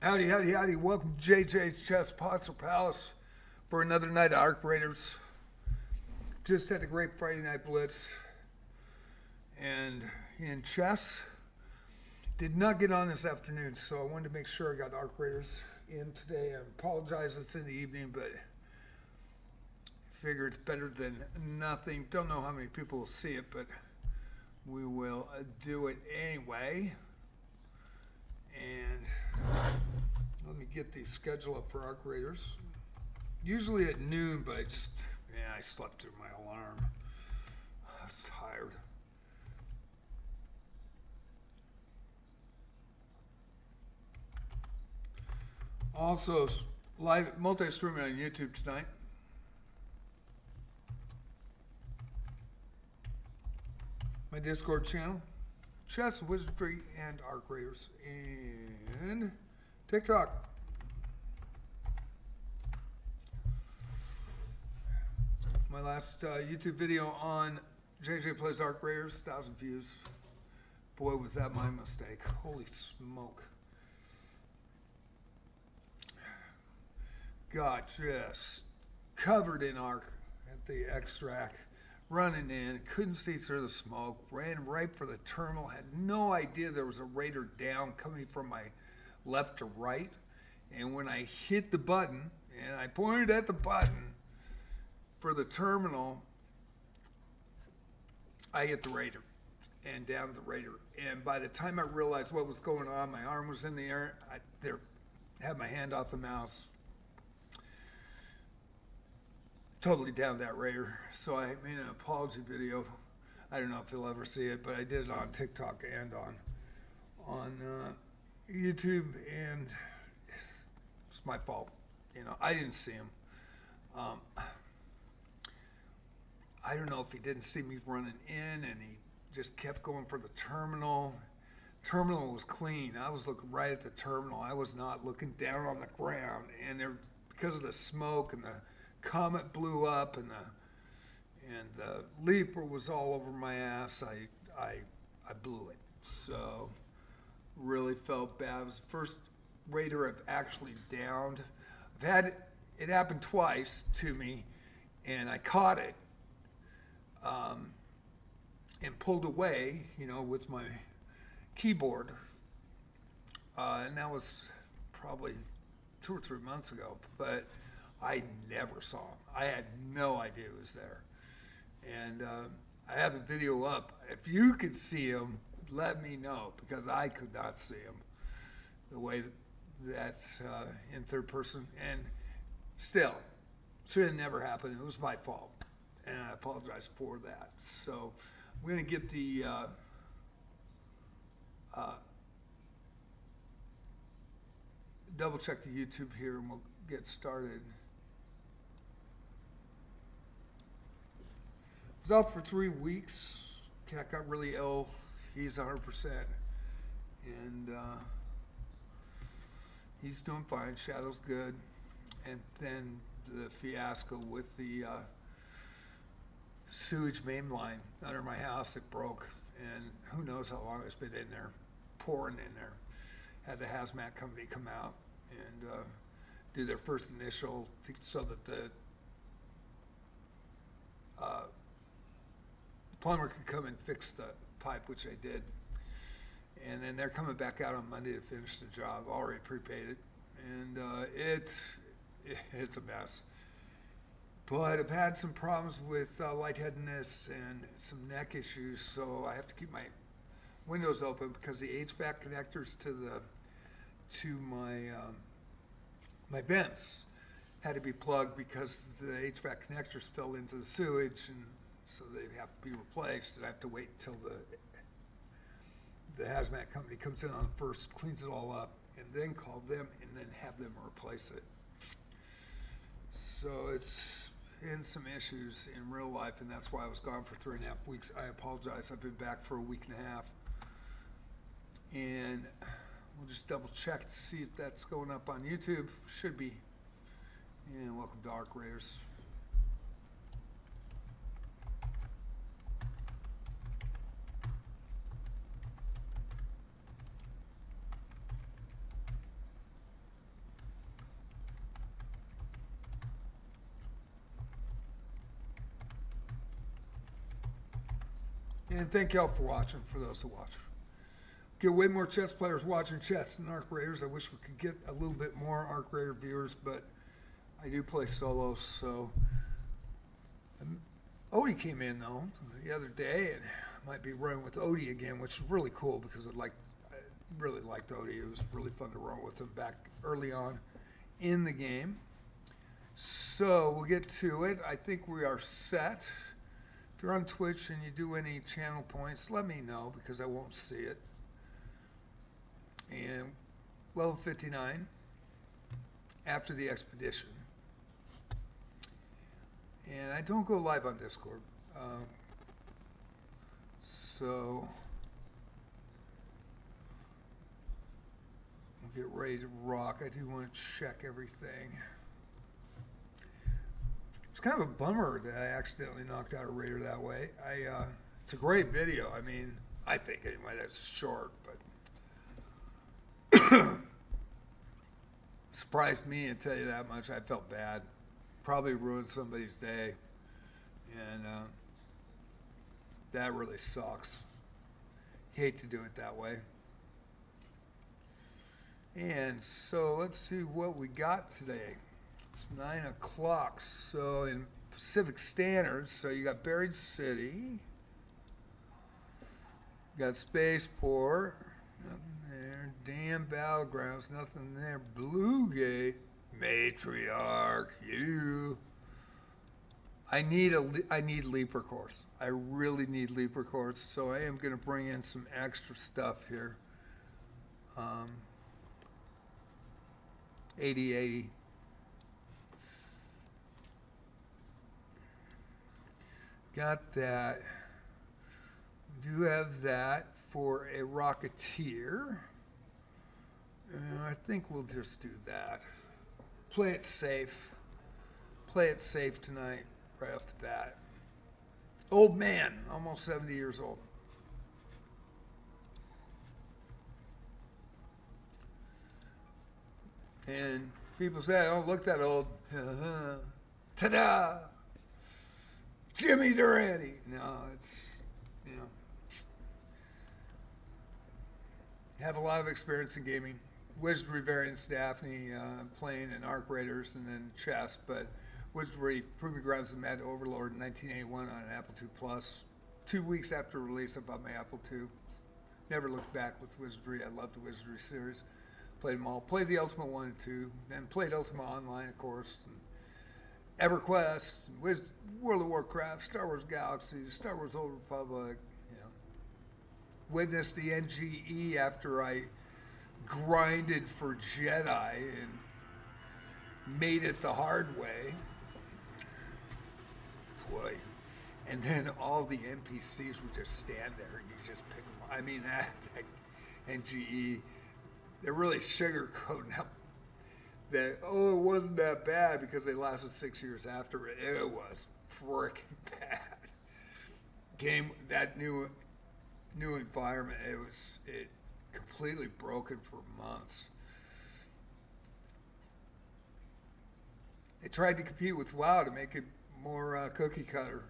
Howdy, howdy, howdy. Welcome to JJ's Chess Pots or Palace for another night of Arc Raiders. Just had a great Friday night blitz. And in chess, did not get on this afternoon, so I wanted to make sure I got Arc Raiders in today. I apologize it's in the evening, but figure it's better than nothing. Don't know how many people will see it, but we will do it anyway. And let me get the schedule up for Arc Raiders. Usually at noon, but I slept through my alarm. I was tired. Also, live multi-streaming on YouTube tonight. My Discord channel. Chess, Wizardry, and Arc Raiders, and TikTok. My last YouTube video on JJ Plays Arc Raiders, 1,000 views. Boy, was that my mistake. Holy smoke. Got just covered in arc at the extract. Running in, couldn't see through the smoke, ran right for the terminal, had no idea there was a raider down coming from my left to right. And when I hit the button, and I pointed at the button for the terminal, I hit the raider and down the raider. And by the time I realized what was going on, my arm was in the air, I had my hand off the mouse. Totally down that raider. So I made an apology video. I don't know if you'll ever see it, but I did it on TikTok and on YouTube, and it's my fault. You know, I didn't see him. I don't know if he didn't see me running in and he just kept going for the terminal. Terminal was clean. I was looking right at the terminal. I was not looking down on the ground, and because of the smoke and the comet blew up and the leaper was all over my ass, I blew it. So really felt bad. It was the first raider I've actually downed. I've had it happen twice to me, and I caught it and pulled away, with my keyboard. And that was probably 2 or 3 months ago, but I never saw him. I had no idea he was there. And I have the video up. If you could see him, let me know, because I could not see him the way that's in third person. And still, should have never happened. It was my fault, and I apologize for that. So I'm going to get the double check the YouTube here, and we'll get started. I was out for 3 weeks. Cat got really ill. He's 100%. And he's doing fine. Shadow's good. And then the fiasco with the sewage main line under my house, it broke. And who knows how long it's been in there, pouring in there. Had the hazmat company come out and do their first initial so that the plumber could come and fix the pipe, which they did. And then they're coming back out on Monday to finish the job. Already prepaid it. And it's a mess. But I've had some problems with lightheadedness and some neck issues, so I have to keep my windows open because the HVAC connectors to my vents had to be plugged because the HVAC connectors fell into the sewage, and so they have to be replaced. And I have to wait until the hazmat company comes in on first, cleans it all up, and then call them and then have them replace it. So it's been some issues in real life, and that's why I was gone for 3.5 weeks. I apologize. I've been back for a week and a half. And we'll just double check to see if that's going up on YouTube. Should be. And welcome to Arc Raiders. And thank y'all for watching, for those who watch. Get way more chess players watching chess than Arc Raiders. I wish we could get a little bit more Arc Raider viewers, but I do play solos, so. Odie came in, though, the other day, and I might be running with Odie again, which is really cool because I really liked Odie. It was really fun to run with him back early on in the game. So we'll get to it. I think we are set. If you're on Twitch and you do any channel points, let me know because I won't see it. And level 59 after the expedition. And I don't go live on Discord. So we'll get ready to rock. I do want to check everything. It's kind of a bummer that I accidentally knocked out a Raider that way. It's a great video. I mean, I think anyway, that's short, but surprised me and tell you that much. I felt bad. Probably ruined somebody's day. And that really sucks. Hate to do it that way. And so let's see what we got today. It's 9 o'clock, so in Pacific Standard, so you got Buried City, you got Spaceport, nothing there, Damn Battlegrounds, nothing there, Blue Gate, Matriarch, you. I need Leaper Course. I really need Leaper Course, so I am going to bring in some extra stuff here. 80. Got that. Do have that for a Rocketeer. I think we'll just do that. Play it safe. Play it safe tonight, right off the bat. Old man, almost 70 years old. And people say, I don't look that old. Ta-da! Jimmy Durante. No, it's, have a lot of experience in gaming. Wizardry variants, Daphne, playing in Arc Raiders and then chess, but Wizardry Proving Grounds and Mad Overlord in 1981 on an Apple II Plus. 2 weeks after release, I bought my Apple II. Never looked back with Wizardry. I loved the Wizardry series. Played them all. Played the Ultima 1 and 2. Then played Ultima Online, of course. And EverQuest, World of Warcraft, Star Wars Galaxies, Star Wars Old Republic. Witnessed the NGE after I grinded for Jedi and made it the hard way. Boy. And then all the NPCs would just stand there and you just pick them. I mean, that NGE, they're really sugarcoating up that, it wasn't that bad because they lasted 6 years after it. It was freaking bad. Game, that new environment, it completely broken for months. They tried to compete with WoW to make it more cookie cutter,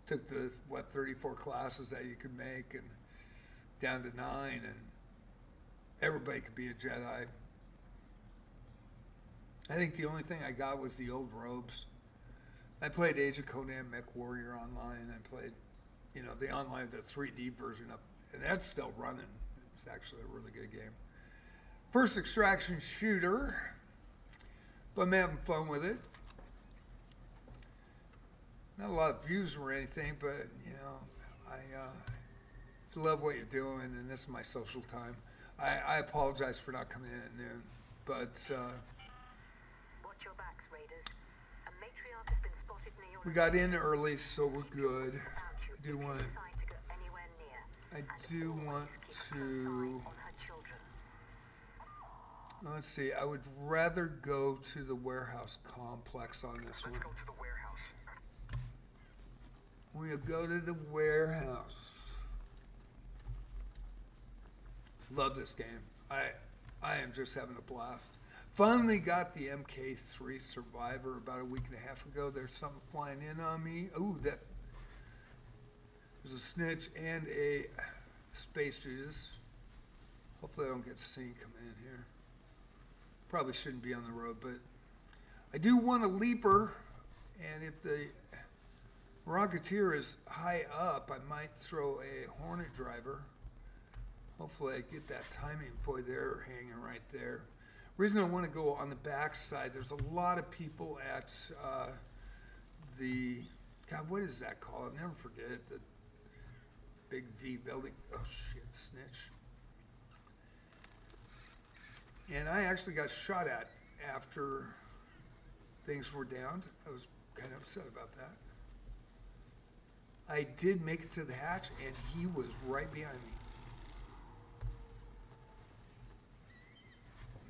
Took the, 34 classes that you could make and down to 9, and everybody could be a Jedi. I think the only thing I got was the old robes. I played Age of Conan Mech Warrior online. I played, the online, the 3D version of, and that's still running. It's actually a really good game. First extraction shooter, but I'm having fun with it. Not a lot of views or anything, but I love what you're doing, and this is my social time. I apologize for not coming in at noon, but watch your backs, Raiders. A matriarch has been spotted near your we got in early, so we're good. I do want to. Let's see. I would rather go to the warehouse complex on this one. Let's go to the warehouse. We'll go to the warehouse. Love this game. I am just having a blast. Finally got the MK3 Survivor about a week and a half ago. There's something flying in on me. Ooh, There's a snitch and a space Jesus. Hopefully I don't get seen coming in here. Probably shouldn't be on the road, but I do want a leaper, and if the Rocketeer is high up, I might throw a Hornet driver. Hopefully I get that timing. Boy, they're hanging right there. Reason I want to go on the back side, there's a lot of people at the, God, what is that called? I'll never forget it, the big V building. Oh shit, snitch. And I actually got shot at after things were downed. I was kind of upset about that. I did make it to the hatch, and he was right behind me.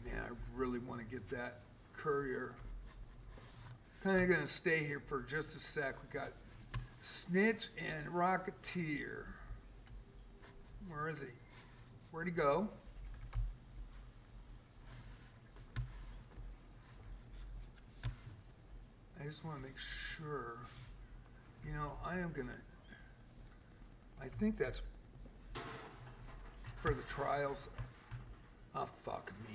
Man, I really want to get that courier. Kind of going to stay here for just a sec. We got Snitch and Rocketeer. Where is he? Where'd he go? I just want to make sure. You know, I think that's for the trials. Oh, fuck me.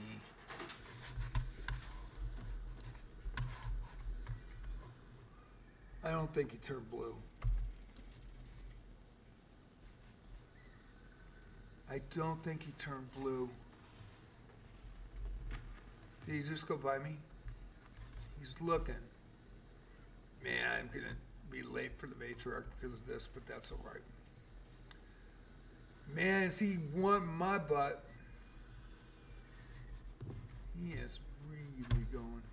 I don't think he turned blue. I don't think he turned blue. Did he just go by me? He's looking. Man, I'm gonna be late for the matriarch because of this, but that's all right. Man, is he wanting my butt? He is really going.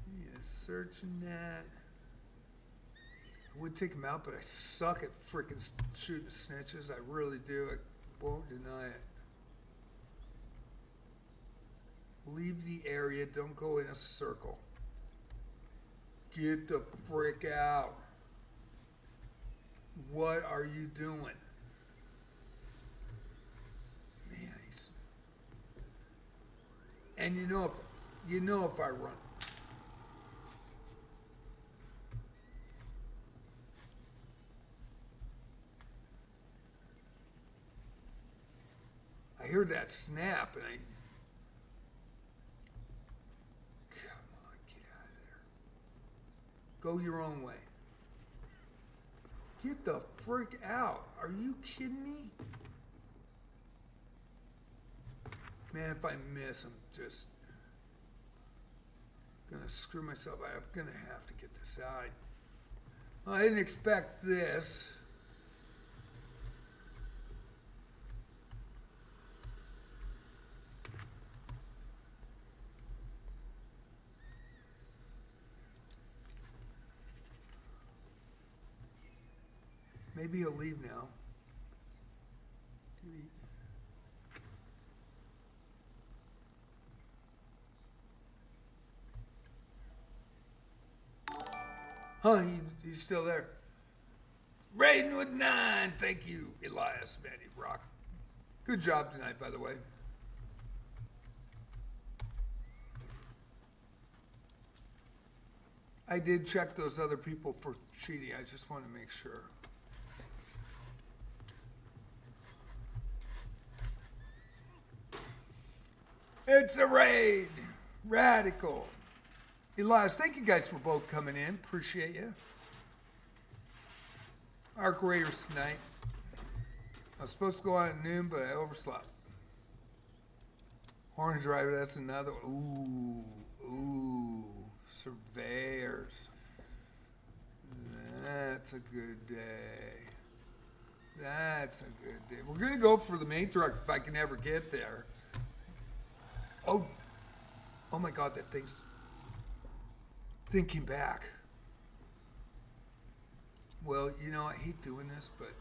He is searching that. I would take him out, but I suck at freaking shooting snitches. I really do. I won't deny it. Leave the area. Don't go in a circle. Get the frick out. What are you doing? Man, he's... And you know if I run. I heard that snap and I... Go your own way. Get the frick out. Are you kidding me? Man, if I miss, I'm just gonna screw myself. I'm gonna have to get this out. I didn't expect this. Maybe he'll leave now. Huh, he's still there. Raiding with 9. Thank you, Elias, man, you rock. Good job tonight, by the way. I did check those other people for cheating. I just want to make sure. It's a raid. Radical. Elias, thank you guys for both coming in. Appreciate you. Arc Raiders tonight. I was supposed to go on at noon, but I overslept. Horn Driver, that's another. Ooh. Surveyors. That's a good day. That's a good day. We're going to go for the main truck if I can ever get there. Oh my God, that thing's thinking back. Well, you know, I hate doing this, but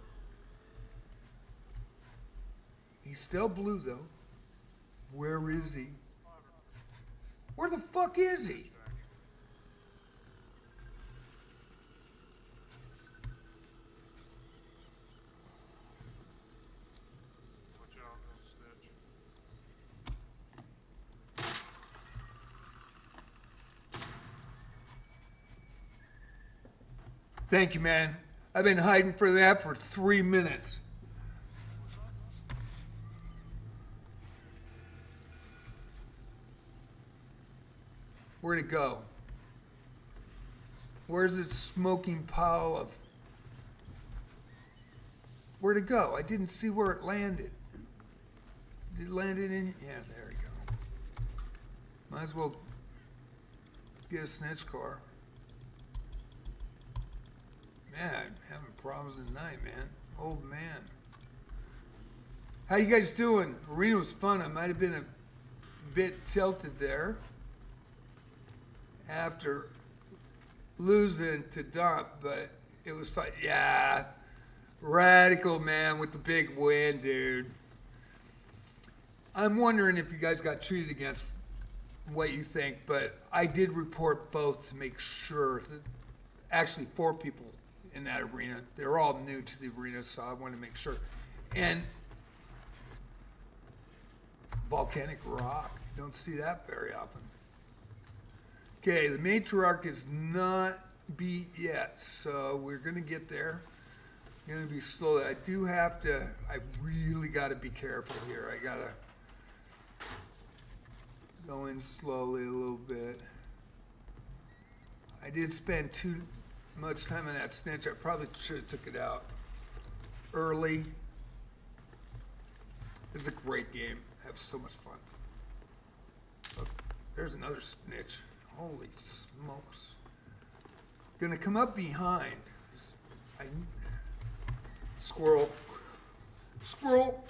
he's still blue, though. Where is he? Where the fuck is he? Thank you, man. I've been hiding for that for 3 minutes. Where'd it go? Where's its smoking pile of... Where'd it go? I didn't see where it landed. Did it land it in? Yeah, there we go. Might as well get a snitch car. Man, having problems tonight, man. Old man. How you guys doing? Arena was fun. I might have been a bit tilted there after losing to Dump, but it was fun. Yeah, Radical, man, with the big win, dude. I'm wondering if you guys got treated against what you think, but I did report both to make sure that actually 4 people in that arena. They're all new to the arena, so I want to make sure. And volcanic rock, don't see that very often. Okay, the matriarch is not beat yet, so we're gonna get there. Gonna be slow. I really gotta be careful here. I gotta go in slowly a little bit. I did spend too much time on that snitch. I probably should have took it out early. This is a great game. I have so much fun. Look, there's another snitch. Holy smokes. Gonna come up behind. Squirrel. Squirrel.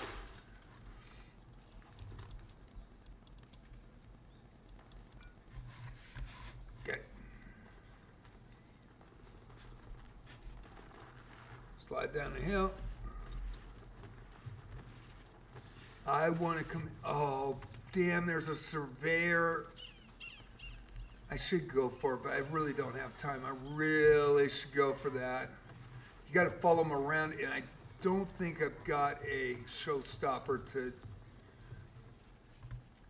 Okay. Slide down the hill. I want to come. Oh, damn, there's a surveyor. I should go for it, but I really don't have time. I really should go for that. You got to follow him around, and I don't think I've got a showstopper to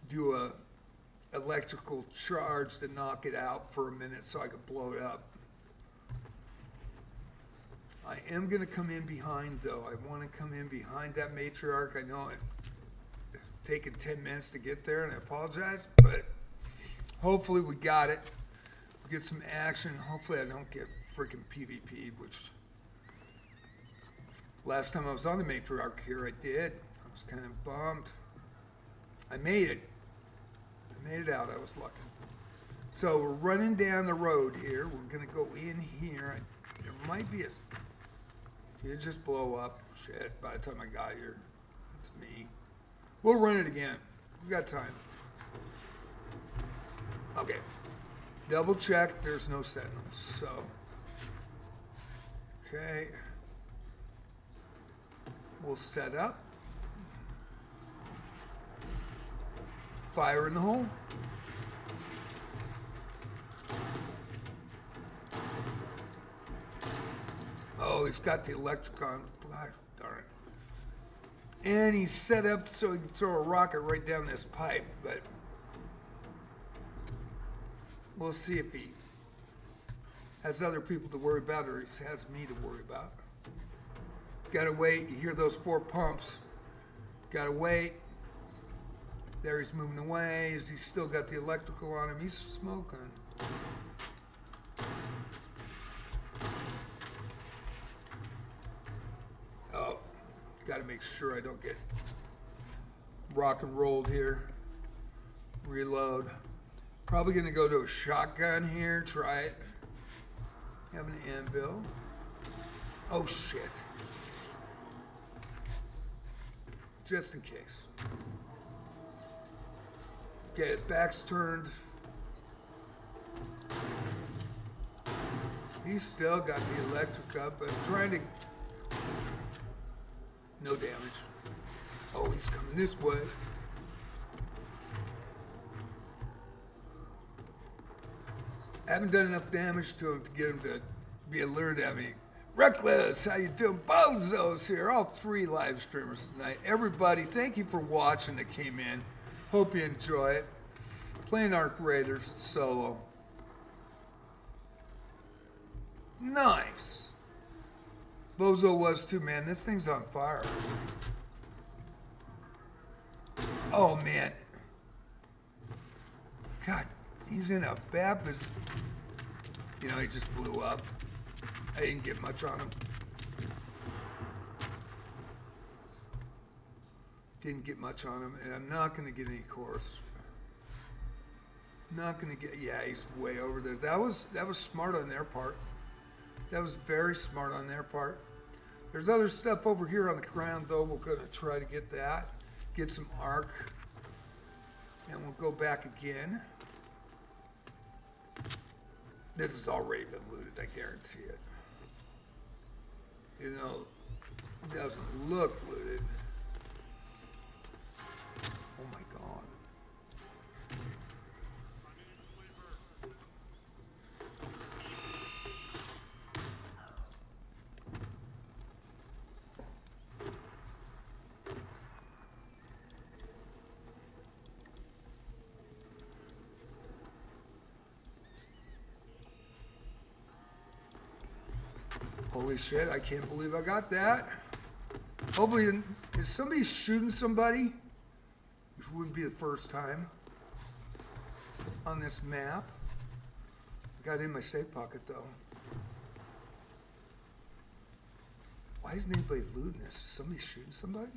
do a electrical charge to knock it out for a minute so I could blow it up. I am going to come in behind, though. I want to come in behind that matriarch. I know it's taken 10 minutes to get there, and I apologize, but hopefully we got it. We get some action. Hopefully I don't get freaking PvP'd, which last time I was on the matriarch here, I did. I was kind of bummed. I made it. I made it out. I was lucky. So we're running down the road here. We're going to go in here. There might be a... Did it just blow up? Shit, by the time I got here. That's me. We'll run it again. We got time. Okay. Double check. There's no sentinels. So. Okay. We'll set up. Fire in the hole. Oh, he's got the electric on. Gosh, darn it. And he's set up so he can throw a rocket right down this pipe, but we'll see if he has other people to worry about or he has me to worry about. Gotta wait. You hear those 4 pumps. Gotta wait. There he's moving away. Is he still got the electrical on him? He's smoking. Oh, gotta make sure I don't get rock and rolled here. Reload. Probably gonna go to a shotgun here. Try it. Have an anvil. Oh shit. Just in case. Okay, his back's turned. He's still got the electric up, but I'm trying to... No damage. Oh, he's coming this way. I haven't done enough damage to him to get him to be alert at me. Reckless, how you doing? Bozos here, all 3 live streamers tonight. Everybody, thank you for watching that came in. Hope you enjoy it. Playing Arc Raiders solo. Nice. Bozo was too, man. This thing's on fire. Oh, man. God, he's in a bad position. You know, he just blew up. I didn't get much on him. Didn't get much on him, and I'm not going to get any cores. Not going to get, yeah, he's way over there. That was smart on their part. That was very smart on their part. There's other stuff over here on the ground, though. We're going to try to get that. Get some arc. And we'll go back again. This has already been looted, I guarantee it. You know, it doesn't look looted. Oh my God. Holy shit, I can't believe I got that. Hopefully, is somebody shooting somebody? Which wouldn't be the first time on this map. I got it in my safe pocket though. Why isn't anybody looting this? Is somebody shooting somebody?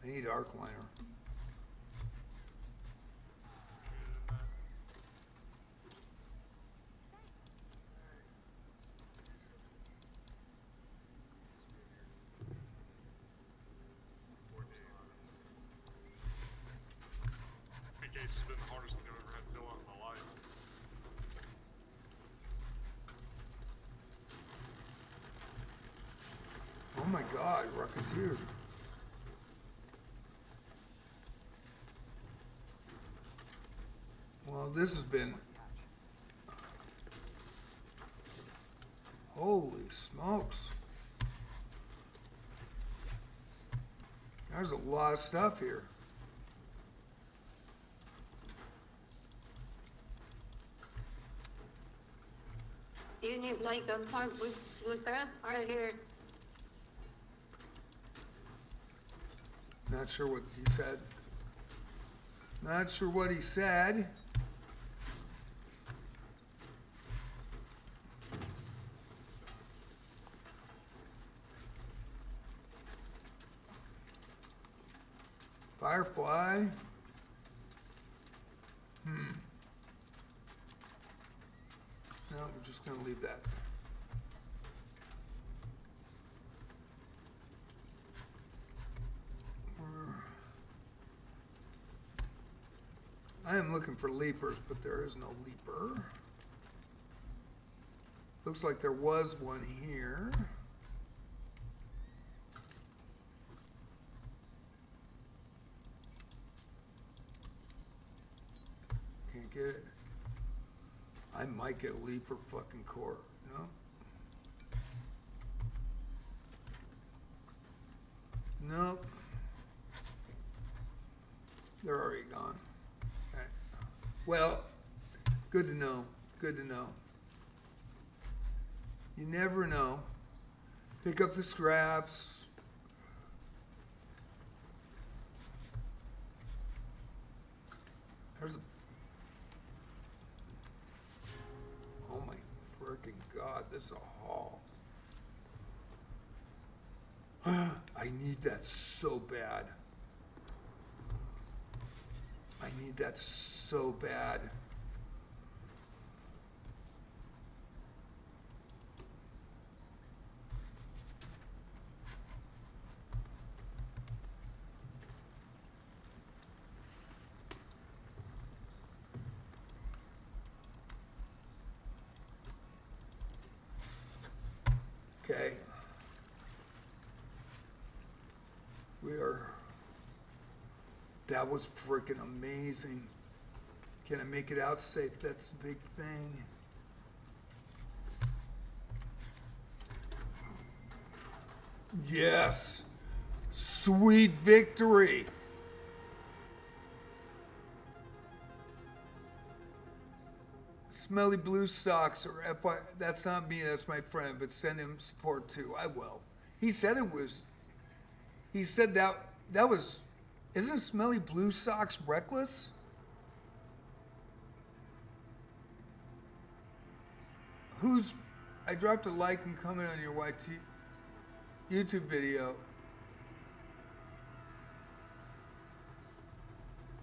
I need arc liner. Case has been the hardest thing I've ever had to fill out in my life. Oh my God, Rocketeer. Well, this has been... Holy smokes. There's a lot of stuff here. You need light gunpowder with that right here. Not sure what he said. Not sure what he said. Firefly. No, we're just going to leave that. I am looking for leapers, but there is no leaper. Looks like there was one here. Can't get it. I might get a leaper fucking core. No. Nope. They're already gone. Okay. Well, good to know. Good to know. You never know. Pick up the scraps. There's a... Oh my freaking God, this is a haul. I need that so bad. I need that so bad. Okay. That was freaking amazing. Can I make it out safe? That's the big thing. Yes. Sweet victory. Smash Smelly Blue Socks or FY. That's not me. That's my friend. But send him support too. I will. He said it was. He said that was. Isn't Smelly Blue Socks reckless? I dropped a like and comment on your YouTube video.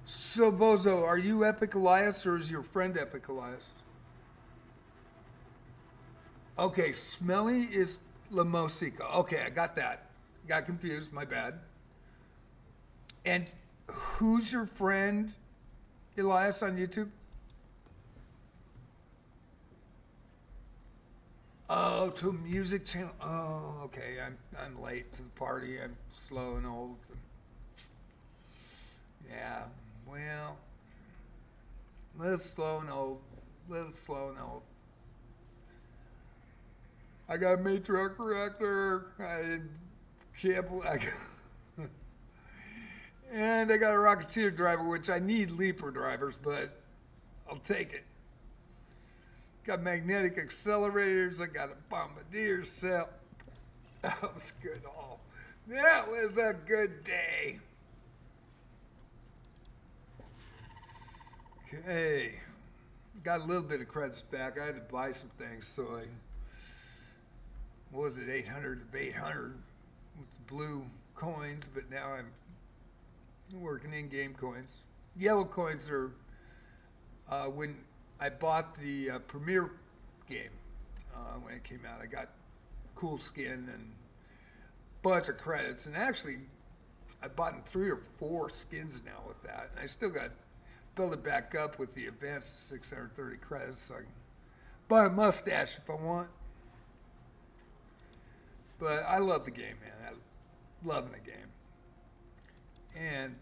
So, Bozo, are you Epic Elias or is your friend Epic Elias? Okay, Smelly is La Mosica. Okay, I got that. Got confused, my bad. And who's your friend, Elias, on YouTube? Oh, to a music channel. Oh, okay. I'm late to the party. I'm slow and old. Yeah. Well, little slow and old. I got a matriarch reactor. I can't believe and I got a Rocketeer driver, which I need Leaper drivers, but I'll take it. Got magnetic accelerators. I got a bombardier cell. That was good. That was a good day. Okay. Got a little bit of credits back. I had to buy some things, so what was it, 800 with the blue coins, but now I'm working in game coins. Yellow coins are when I bought the Premiere game when it came out. I got cool skin and a bunch of credits, and actually I bought 3 or 4 skins now with that, and I still got build it back up with the advanced 630 credits, so I can buy a mustache if I want. But I love the game, man. I'm loving the game. And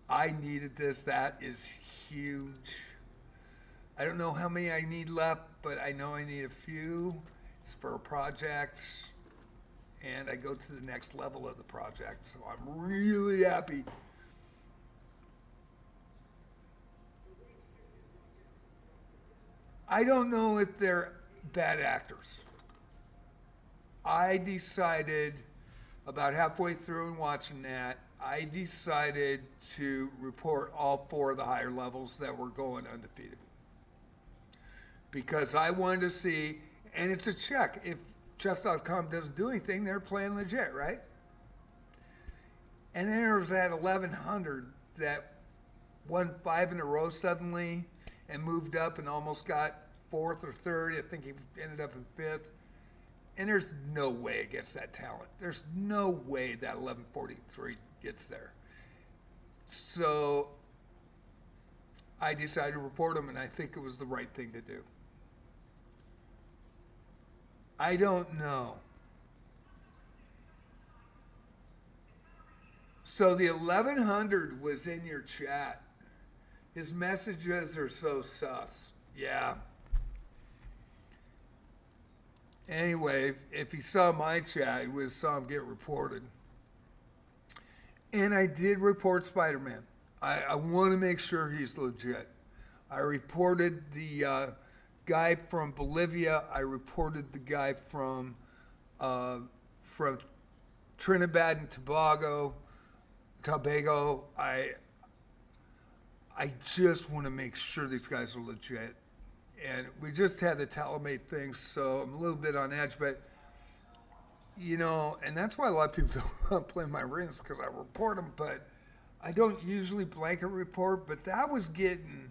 I needed this. That is huge. I don't know how many I need left, but I know I need a few. It's for a project. And I go to the next level of the project. So I'm really happy. I don't know if they're bad actors. I decided about halfway through and watching that, I decided to report all 4 of the higher levels that were going undefeated. Because I wanted to see, and it's a check. If chess.com doesn't do anything, they're playing legit, right? And then there was that 1100 that won 5 in a row suddenly and moved up and almost got 4th or 3rd. I think he ended up in 5th. And there's no way against that talent. There's no way that 1143 gets there. So I decided to report him, and I think it was the right thing to do. I don't know. So the 1100 was in your chat. His messages are so sus. Yeah. Anyway, if he saw my chat, he saw him get reported. And I did report Spider-Man. I want to make sure he's legit. I reported the guy from Bolivia. I reported the guy from Trinidad and Tobago. I just want to make sure these guys are legit. And we just had the Talamate thing, so I'm a little bit on edge. But, you know, and that's why a lot of people don't play my rings, because I report them. But I don't usually blanket report. But that was getting...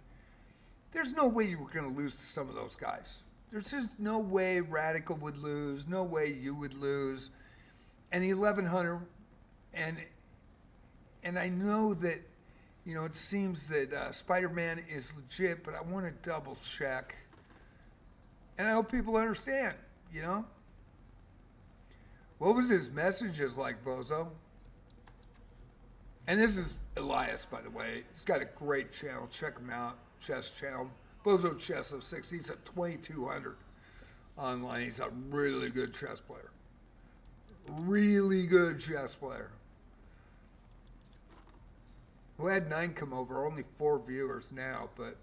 There's no way you were going to lose to some of those guys. There's just no way Radical would lose. No way you would lose. And the 1100... And I know that, you know, it seems that Spider-Man is legit, but I want to double check. And I hope people understand, you know? What was his messages like, Bozo? And this is Elias, by the way. He's got a great channel. Check him out. Chess channel. Bozo Chess 06. He's at 2200 online. He's a really good chess player. Really good chess player. We had 9 come over, only 4 viewers now, but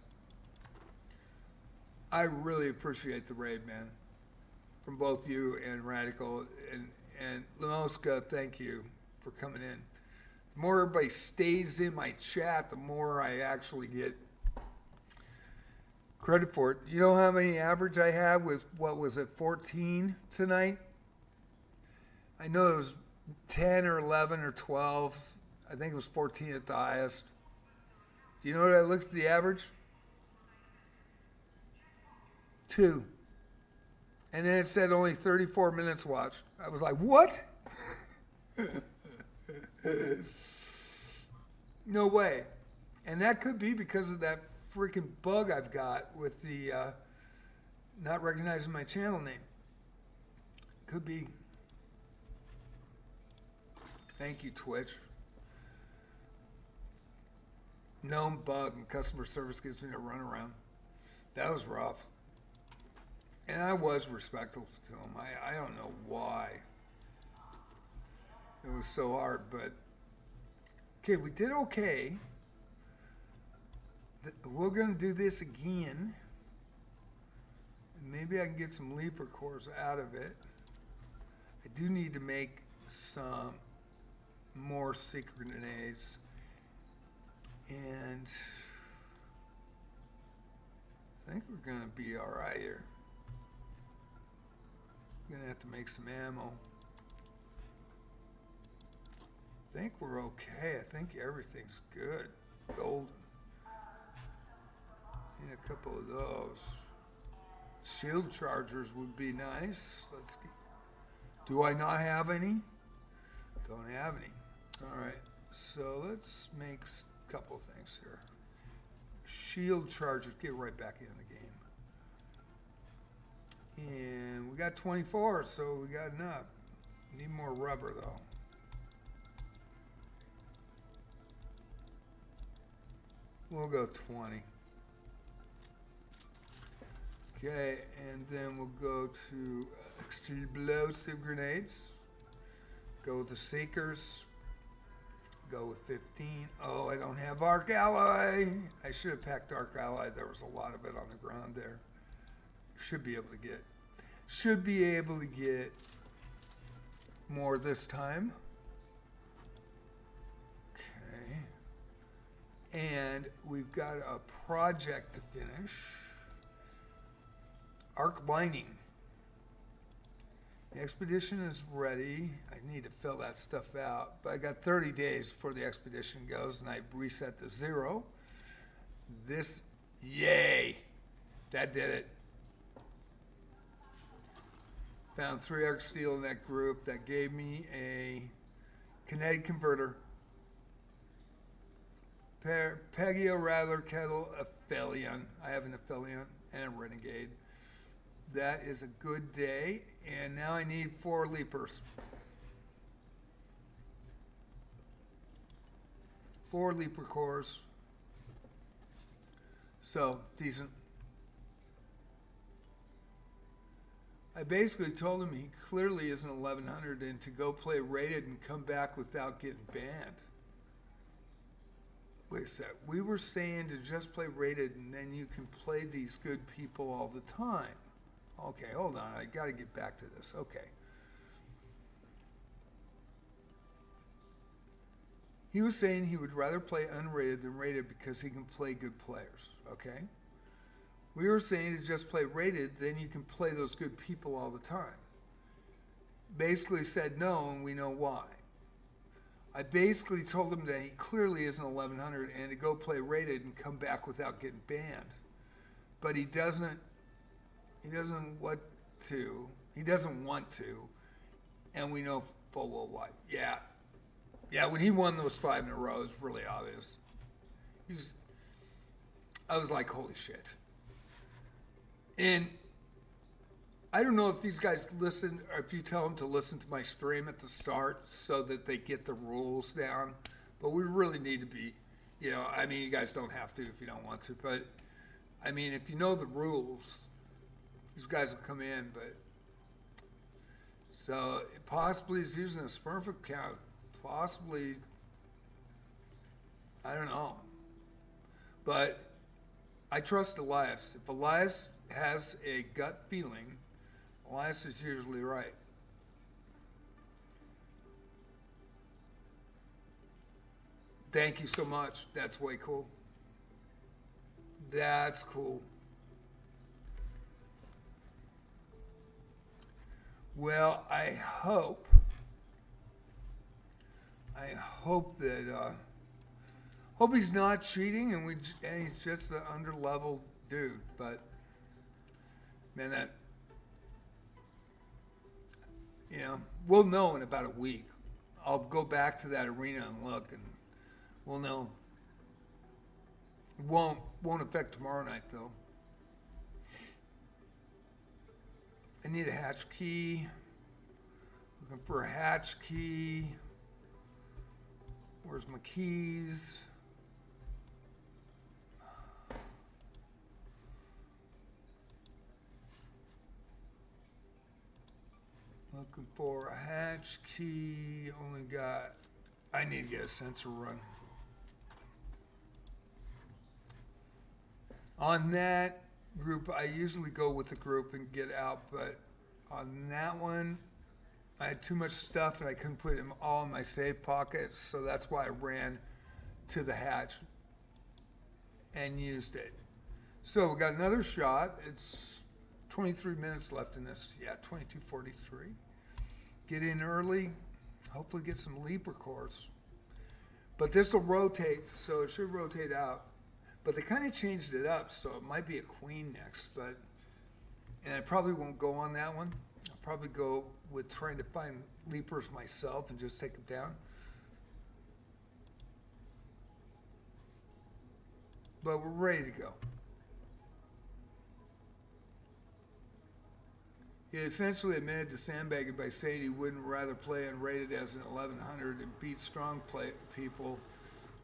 I really appreciate the raid, man, from both you and Radical and Lamoska. Thank you for coming in. The more everybody stays in my chat, the more I actually get credit for it. You know how many average I had with, what was it, 14 tonight? I know it was 10 or 11 or 12. I think it was 14 at the highest. Do you know what I looked at the average? 2. And then it said only 34 minutes watched. I was like, what? No way. And that could be because of that freaking bug I've got with the not recognizing my channel name. Could be. Thank you, Twitch. Known bug and customer service gives me a runaround. That was rough. And I was respectful to him. I don't know why it was so hard, but okay, we did okay. We're going to do this again. Maybe I can get some leaper cores out of it. I do need to make some more secret grenades. And I think we're going to be all right here. I'm going to have to make some ammo. I think we're okay. I think everything's good. Golden. Need a couple of those. Shield chargers would be nice. Let's get, do I not have any? Don't have any. All right. So let's make a couple of things here. Shield chargers. Get right back in the game. And we got 24, so we got enough. Need more rubber though. We'll go 20. Okay, and then we'll go to explosive grenades. Go with the Seekers. Go with 15. Oh, I don't have Arc Ally. I should have packed Arc Ally. There was a lot of it on the ground there. Should be able to get more this time. Okay. And we've got a project to finish. Arc lining. The expedition is ready. I need to fill that stuff out, but I got 30 days before the expedition goes, and I reset to 0. This, yay, that did it. Found 3 arc steel in that group. That gave me a kinetic converter. Pegio, Rattler, Kettle, Aphelion. I have an Aphelion and a Renegade. That is a good day. And now I need 4 leapers. 4 leaper cores. So, decent. I basically told him he clearly isn't 1100 and to go play rated and come back without getting banned. Wait a sec. We were saying to just play rated and then you can play these good people all the time. Okay, hold on. I got to get back to this. Okay. He was saying he would rather play unrated than rated because he can play good players. Okay? We were saying to just play rated, then you can play those good people all the time. Basically said no, and we know why. I basically told him that he clearly isn't 1100 and to go play rated and come back without getting banned. But he doesn't want to, and we know full well why. Yeah, when he won those 5 in a row, it's really obvious. I was like, holy shit. And I don't know if these guys listen, or if you tell them to listen to my stream at the start so that they get the rules down, but we really need to be, you guys don't have to if you don't want to, but if you know the rules, these guys will come in, but so possibly he's using a Smurf account, possibly, I don't know, but I trust Elias. If Elias has a gut feeling, Elias is usually right. Thank you so much. That's way cool. That's cool. Well, I hope that hope he's not cheating and he's just an underleveled dude. But man, that we'll know in about a week. I'll go back to that arena and look, and we'll know. It won't affect tomorrow night though. I need a hatch key. Looking for a hatch key. Where's my keys? Looking for a hatch key. I need to get a sensor run. On that group, I usually go with the group and get out, but on that one, I had too much stuff and I couldn't put it all in my safe pockets, so that's why I ran to the hatch and used it. So we got another shot. It's 23 minutes left in this. Yeah, 22:43. Get in early, hopefully get some leaper cores. But this will rotate, so it should rotate out. But they kind of changed it up, so it might be a queen next. And I probably won't go on that one. I'll probably go with trying to find leapers myself and just take them down. But we're ready to go. He essentially admitted to sandbagging by saying he wouldn't rather play unrated as an 1100 and beat strong people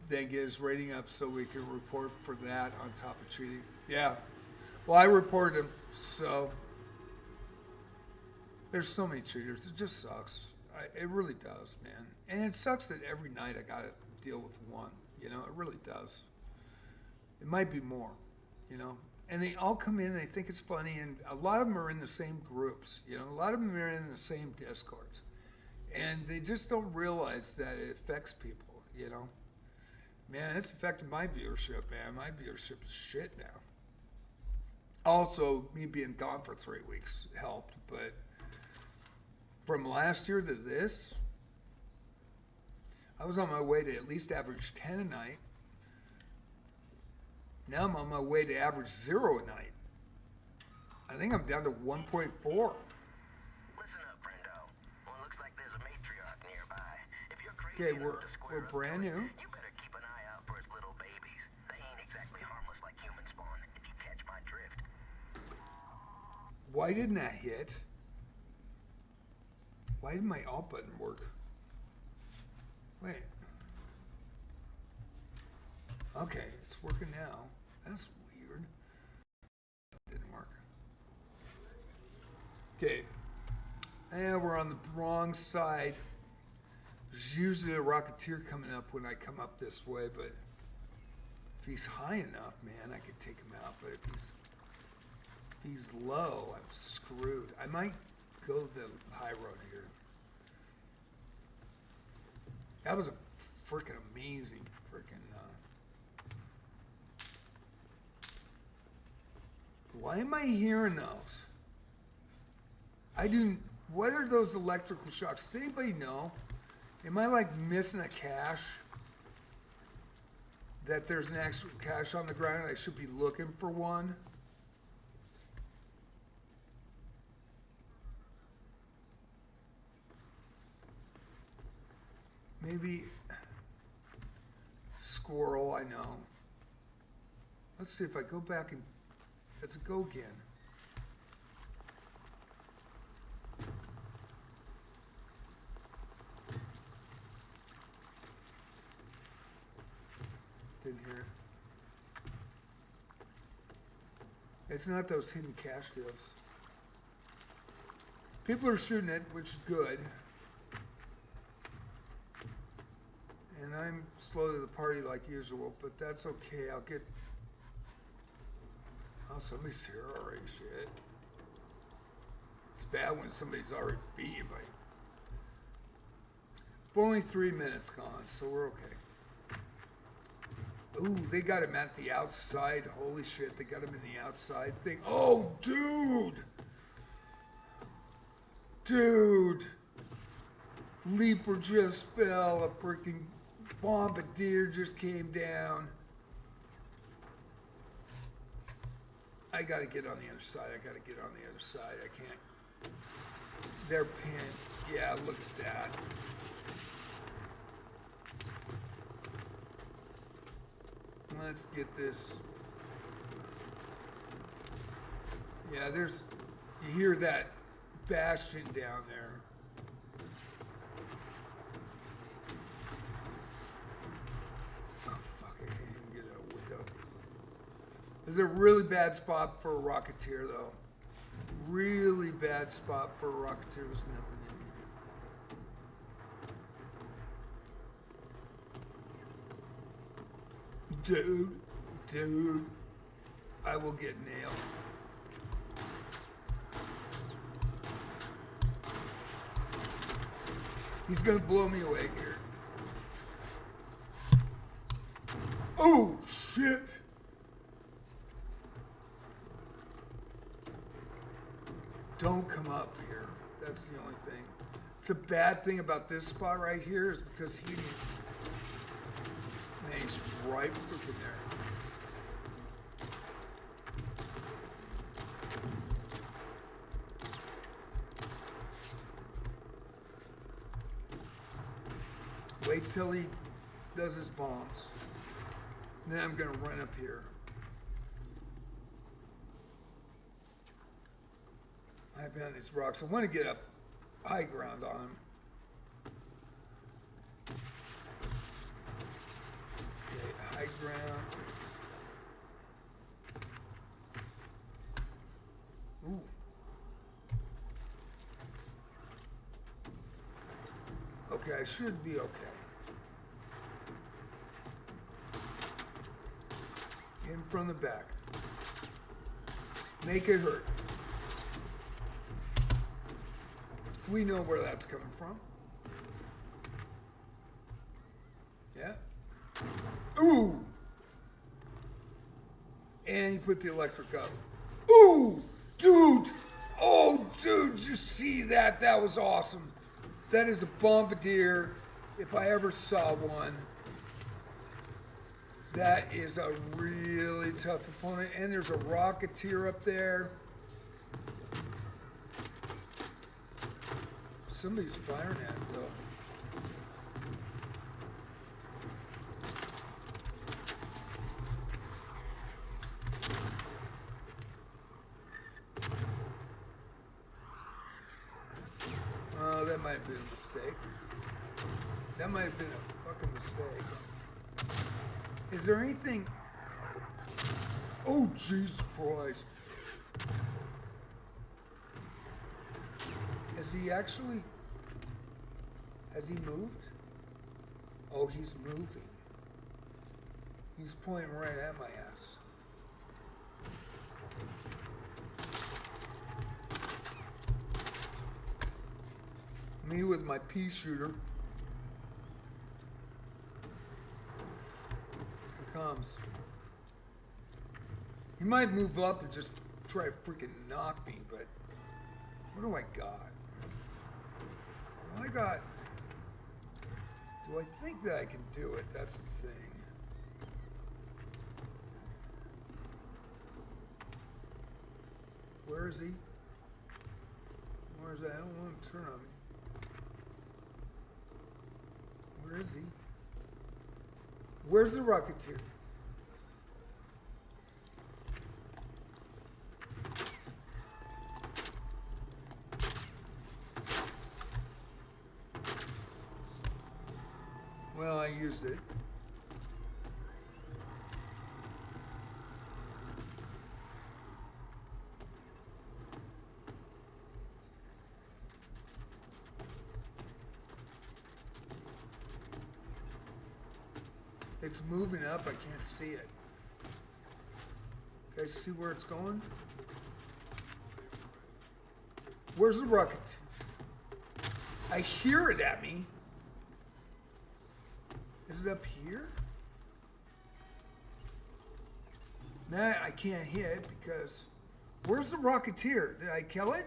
than get his rating up so we can report for that on top of cheating. Yeah. Well, I reported him, so there's so many cheaters. It just sucks. It really does, man. And it sucks that every night I got to deal with one. It really does. It might be more, And they all come in and they think it's funny, and a lot of them are in the same groups. A lot of them are in the same Discords. And they just don't realize that it affects people, Man, it's affected my viewership, man. My viewership is shit now. Also, me being gone for 3 weeks helped, but from last year to this, I was on my way to at least average 10 a night. Now I'm on my way to average 0 a night. I think I'm down to 1.4. Listen up, friendo. Well, it looks like there's a matriarch nearby. If you're crazy Okay, enough to square we're up brand to it, new. you better keep an eye out for his little babies. They ain't exactly harmless like human spawn, if you catch my drift. Why didn't that hit? Why didn't my alt button work? Wait. Okay, it's working now. That's weird. Didn't work. Okay. And we're on the wrong side. There's usually a Rocketeer coming up when I come up this way, but if he's high enough, man, I could take him out. But if he's low, I'm screwed. I might go the high road here. That was a freaking amazing why am I hearing those? What are those electrical shocks? Does anybody know? Am I like missing a cache? That there's an actual cache on the ground and I should be looking for one? Maybe squirrel, I know. Let's see if I go back and let's go again. Didn't hear it. It's not those hidden cache deals. People are shooting it, which is good. And I'm slow to the party like usual, but that's okay. Oh, somebody's here already. Shit. It's bad when somebody's already beat you by. We're only 3 minutes gone, so we're okay. Ooh, they got him at the outside. Holy shit, they got him in the outside thing. Oh, dude! Dude! Leaper just fell. A freaking bombardier just came down. I gotta get on the other side. I gotta get on the other side. I can't. They're pinned. Yeah, look at that. Let's get this. Yeah, there's. You hear that bastion down there. Oh, fuck, I can't even get out a window. This is a really bad spot for a Rocketeer, though. Really bad spot for a Rocketeer. There's nothing in here. Dude, I will get nailed. He's gonna blow me away here. Oh, shit! Don't come up here. That's the only thing. It's a bad thing about this spot right here is because he... Man, he's right freaking there. Wait till he does his bombs. Then I'm gonna run up here. I've been on these rocks. I want to get up high ground on him. Okay, high ground. Ooh. Okay, I should be okay. In from the back. Make it hurt. We know where that's coming from. Yeah. Ooh! And he put the electric up. Ooh! Dude! Oh, dude, did you see that? That was awesome. That is a bombardier, if I ever saw one. That is a really tough opponent. And there's a Rocketeer up there. Somebody's firing at it, though. Oh, that might have been a mistake. That might have been a fucking mistake. Is there anything... Oh, Jesus Christ. Has he actually... Has he moved? Oh, he's moving. He's pointing right at my ass. Me with my pea shooter. Here comes. He might move up and just try to freaking knock me, but what do I got? Do I think that I can do it? That's the thing. Where is he? Where is that? I don't want him to turn on me. Where is he? Where's the Rocketeer? Well, I used it. It's moving up. I can't see it. Guys see where it's going? Where's the rocket? I hear it at me. Is it up here? Nah, I can't hit because... Where's the Rocketeer? Did I kill it?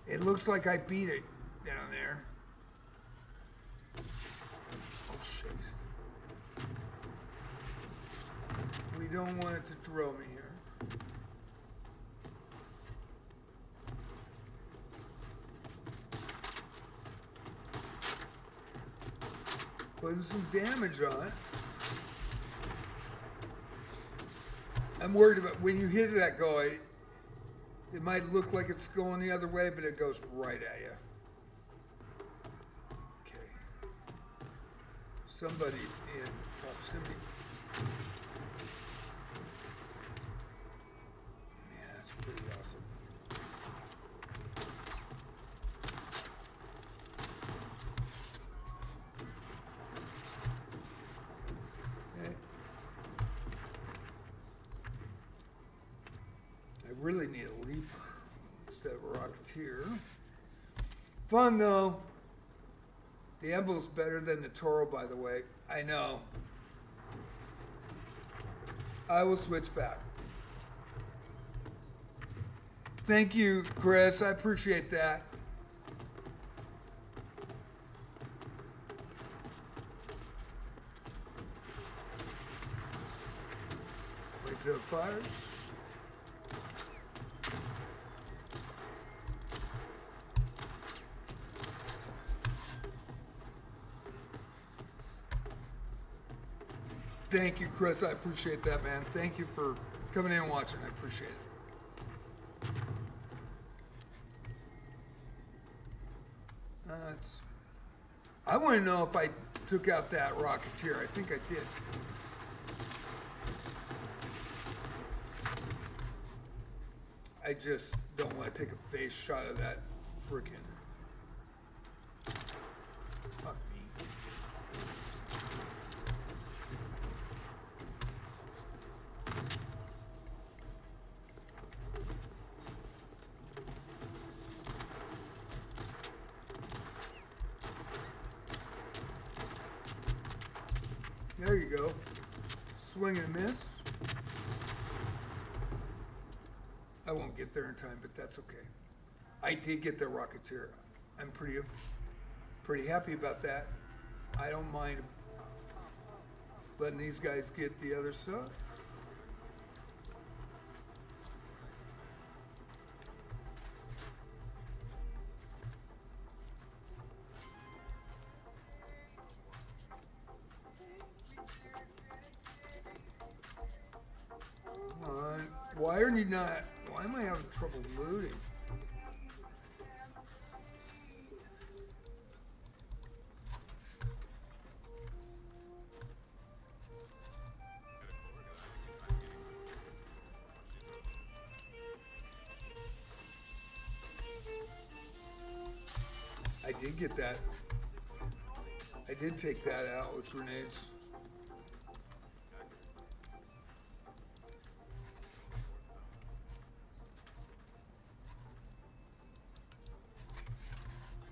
It looks like I beat it down there. Oh, shit. We don't want it to drill me here. Putting some damage on it. I'm worried about when you hit that guy, it might look like it's going the other way, but it goes right at you. Okay. Somebody's in proximity. Yeah, that's pretty awesome. Okay. I really need a leap instead of a Rocketeer. Fun though. The Anvil's better than the Toro, by the way. I know. I will switch back. Thank you, Chris. I appreciate that. Wait till it fires. Thank you, Chris. I appreciate that, man. Thank you for coming in and watching. I appreciate it. I want to know if I took out that Rocketeer. I think I did. I just don't want to take a face shot of that freaking. Fuck me. There you go. Swing and miss. I won't get there in time, but that's okay. I did get the Rocketeer. I'm pretty happy about that. I don't mind letting these guys get the other stuff. Come on. Why are you not? Why am I having trouble looting? I did get that. I did take that out with grenades.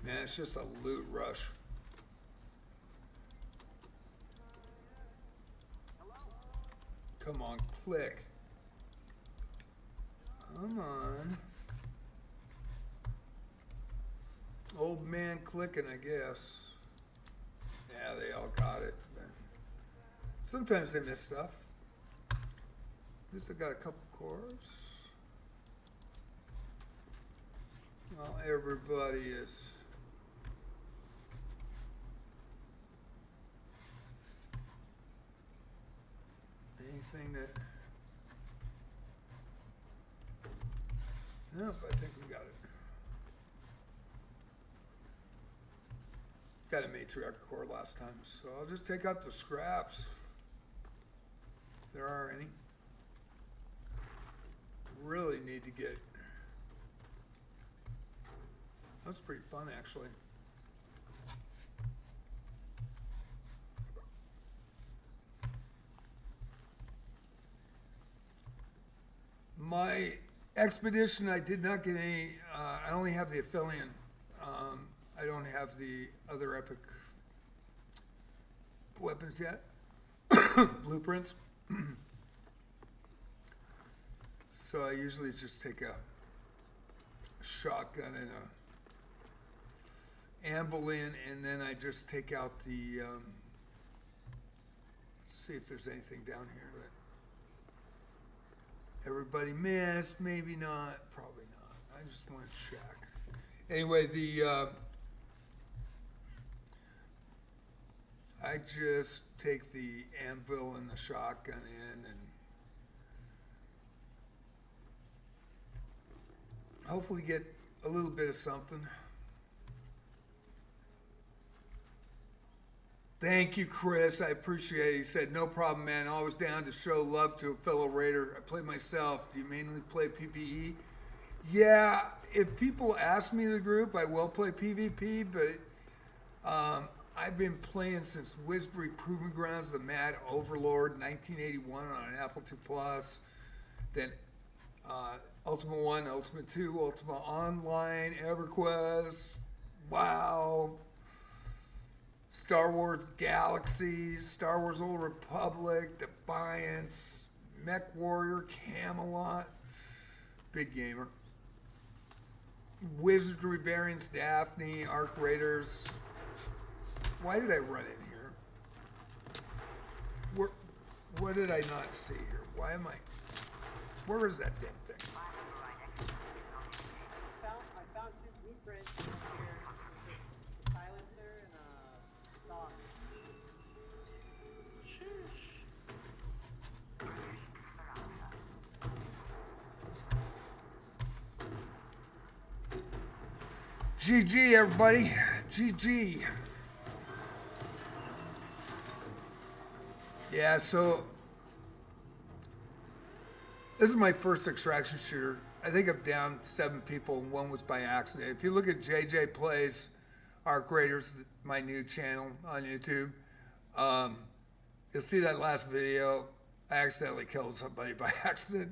Man, it's just a loot rush. Come on, click. Come on. Old man clicking, I guess. Yeah, they all got it. But sometimes they miss stuff. At least I got a couple cores. Well, everybody is. Anything that. Nope, I think we got it. Got a matriarch core last time, so I'll just take out the scraps. If there are any. Really need to get. That's pretty fun, actually. Expedition, I did not get any. I only have the Aphelion. I don't have the other epic weapons yet. Blueprints. So I usually just take a shotgun and a anvil in, and then I just take out the. See if there's anything down here that everybody missed. Maybe not. Probably not. I just want to check. Anyway, I just take the anvil and the shotgun in and hopefully get a little bit of something. Thank you, Chris. I appreciate it. He said, no problem, man. Always down to show love to a fellow Raider. I play myself. Do you mainly play PvE? Yeah, if people ask me the group, I will play PvP, but I've been playing since Wizardry Proving Grounds, the Mad Overlord, 1981 on an Apple II Plus. Then Ultima 1, Ultima 2, Ultima Online, EverQuest, WoW, Star Wars Galaxies, Star Wars Old Republic, Defiance, Mech Warrior, Camelot, big gamer. Wizardry Variants, Daphne, Arc Raiders. Why did I run in here? What did I not see here? Why am I? Where is that damn thing? I found 2 blueprints in here. A silencer and a stock. GG, everybody. GG. Yeah, so this is my first extraction shooter. I think I'm down 7 people, and 1 was by accident. If you look at JJ Plays Arc Raiders, my new channel on YouTube, you'll see that last video. I accidentally killed somebody by accident.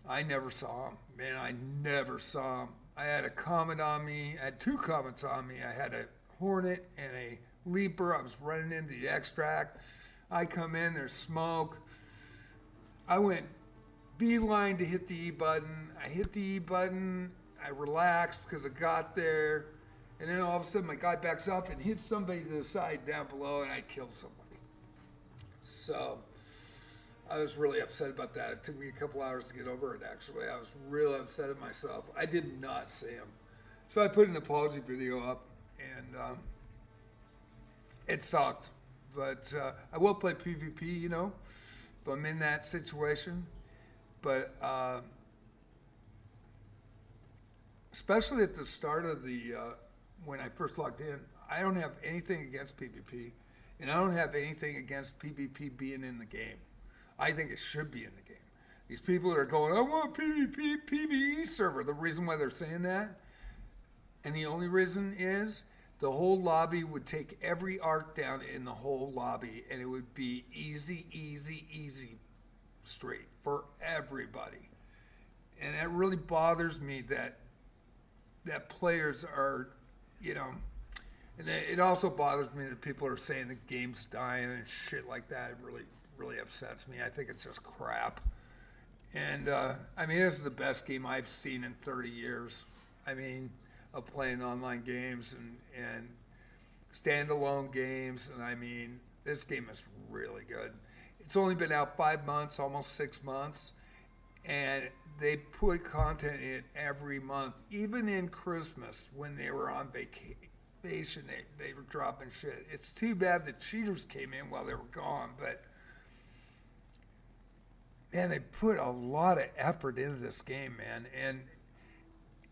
I never saw him. Man, I never saw him. I had a comet on me. I had 2 comets on me. I had a Hornet and a Leaper. I was running into the extract. I come in, there's smoke. I went beeline to hit the E button. I hit the E button. I relaxed because I got there. And then all of a sudden, my guy backs off and hits somebody to the side down below, and I killed somebody. So I was really upset about that. It took me a couple hours to get over it, actually. I was really upset at myself. I did not see him. So I put an apology video up, and it sucked. But I will play PvP, you know, if I'm in that situation. But especially at the start of the, when I first logged in, I don't have anything against PvP, and I don't have anything against PvP being in the game. I think it should be in the game. These people that are going, I want a PvP, PvE server. The reason why they're saying that, and the only reason is, the whole lobby would take every arc down in the whole lobby, and it would be easy, easy, easy straight for everybody. And that really bothers me that players are, you know, and it also bothers me that people are saying the game's dying and shit like that. It really, really upsets me. I think it's just crap. And I mean, this is the best game I've seen in 30 years. I mean, of playing online games and standalone games. And I mean, this game is really good. It's only been out 5 months, almost 6 months. And they put content in every month, even in Christmas when they were on vacation, they were dropping shit. It's too bad the cheaters came in while they were gone, but man, they put a lot of effort into this game, man.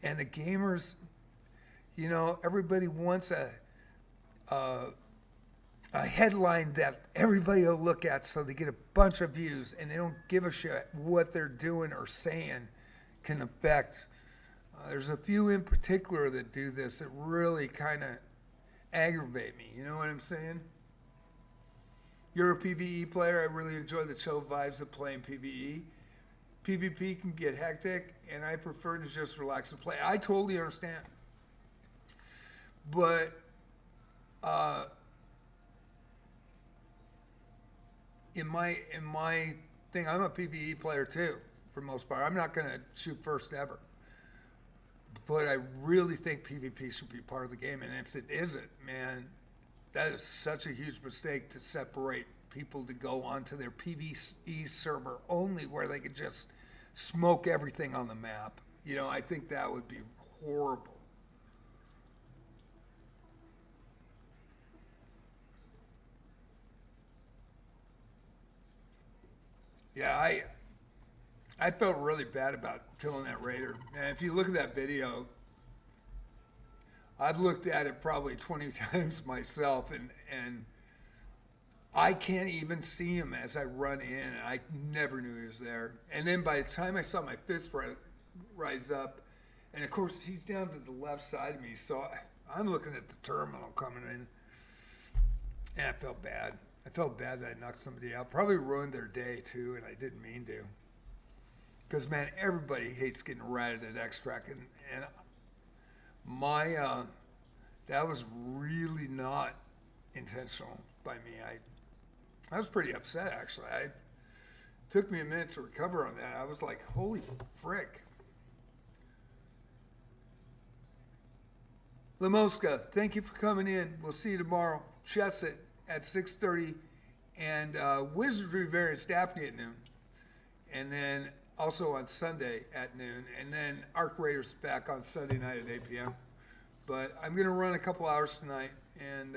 And the gamers, you know, everybody wants a headline that everybody will look at so they get a bunch of views, and they don't give a shit what they're doing or saying can affect. There's a few in particular that do this that really kind of aggravate me. You know what I'm saying? You're a PvE player. I really enjoy the chill vibes of playing PvE. PvP can get hectic, and I prefer to just relax and play. I totally understand. But in my thing, I'm a PvE player too, for the most part. I'm not going to shoot first ever. But I really think PvP should be part of the game. And if it isn't, man, that is such a huge mistake to separate people to go onto their PvE server only where they could just smoke everything on the map. You know, I think that would be horrible. Yeah, I felt really bad about killing that raider. And if you look at that video, I've looked at it probably 20 times myself, and I can't even see him as I run in. I never knew he was there. And then by the time I saw my fist rise up, and of course he's down to the left side of me, so I'm looking at the terminal coming in, and I felt bad. I felt bad that I knocked somebody out. Probably ruined their day too, and I didn't mean to. Because man, everybody hates getting ratted at extract, and my that was really not intentional by me. I was pretty upset actually. It took me a minute to recover on that. I was like, holy frick. Lamoska, thank you for coming in. We'll see you tomorrow. Chesset at 6:30, and Wizardry Variants Daphne at noon, and then also on Sunday at noon, and then Arc Raiders back on Sunday night at 8 p.m. But I'm going to run a couple hours tonight, and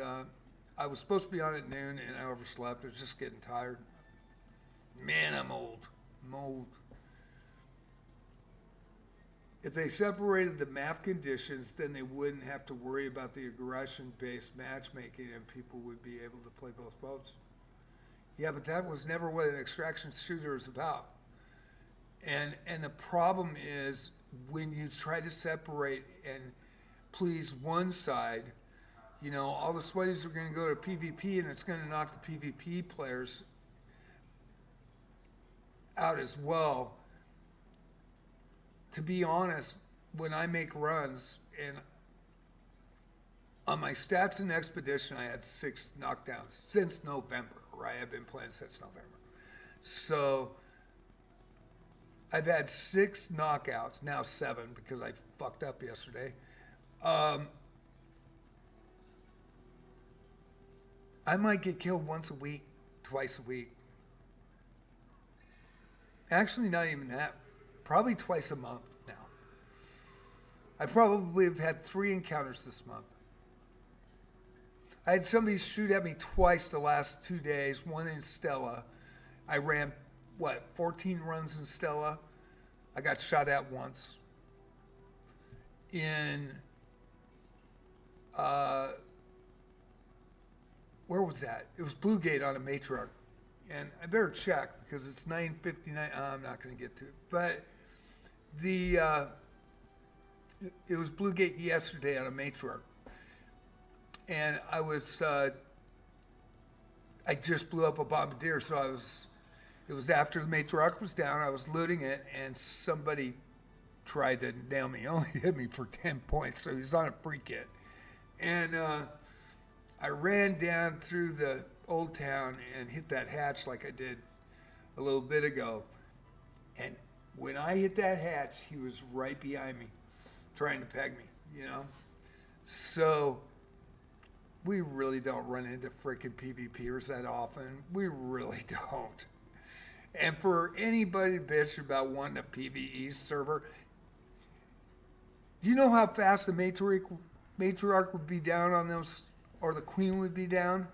I was supposed to be on at noon, and I overslept. I was just getting tired. Man, I'm old. I'm old. If they separated the map conditions, then they wouldn't have to worry about the aggression-based matchmaking, and people would be able to play both boats. Yeah, but that was never what an extraction shooter is about. And the problem is when you try to separate and please one side, you know, all the sweaties are going to go to PvP, and it's going to knock the PvP players out as well. To be honest, when I make runs, and on my stats in Expedition, I had 6 knockdowns since November, right? I've been playing since November. So I've had 6 knockouts, now 7 because I fucked up yesterday. I might get killed once a week, twice a week. Actually, not even that. Probably twice a month now. I probably have had 3 encounters this month. I had somebody shoot at me twice the last 2 days, one in Stella. I ran, 14 runs in Stella. I got shot at once. In, where was that? It was Blue Gate on a matriarch. And I better check because it's 9:59. I'm not going to get to it. But it was Blue Gate yesterday on a matriarch. And I was, I just blew up a bombardier, so it was after the matriarch was down, I was looting it, and somebody tried to nail me. He only hit me for 10 points, so he was on a free kit. And I ran down through the old town and hit that hatch like I did a little bit ago. And when I hit that hatch, he was right behind me, trying to peg me, you know? So we really don't run into freaking PvPers that often. We really don't. And for anybody to bitch about wanting a PvE server, do you know how fast the matriarch would be down on those, or the queen would be down?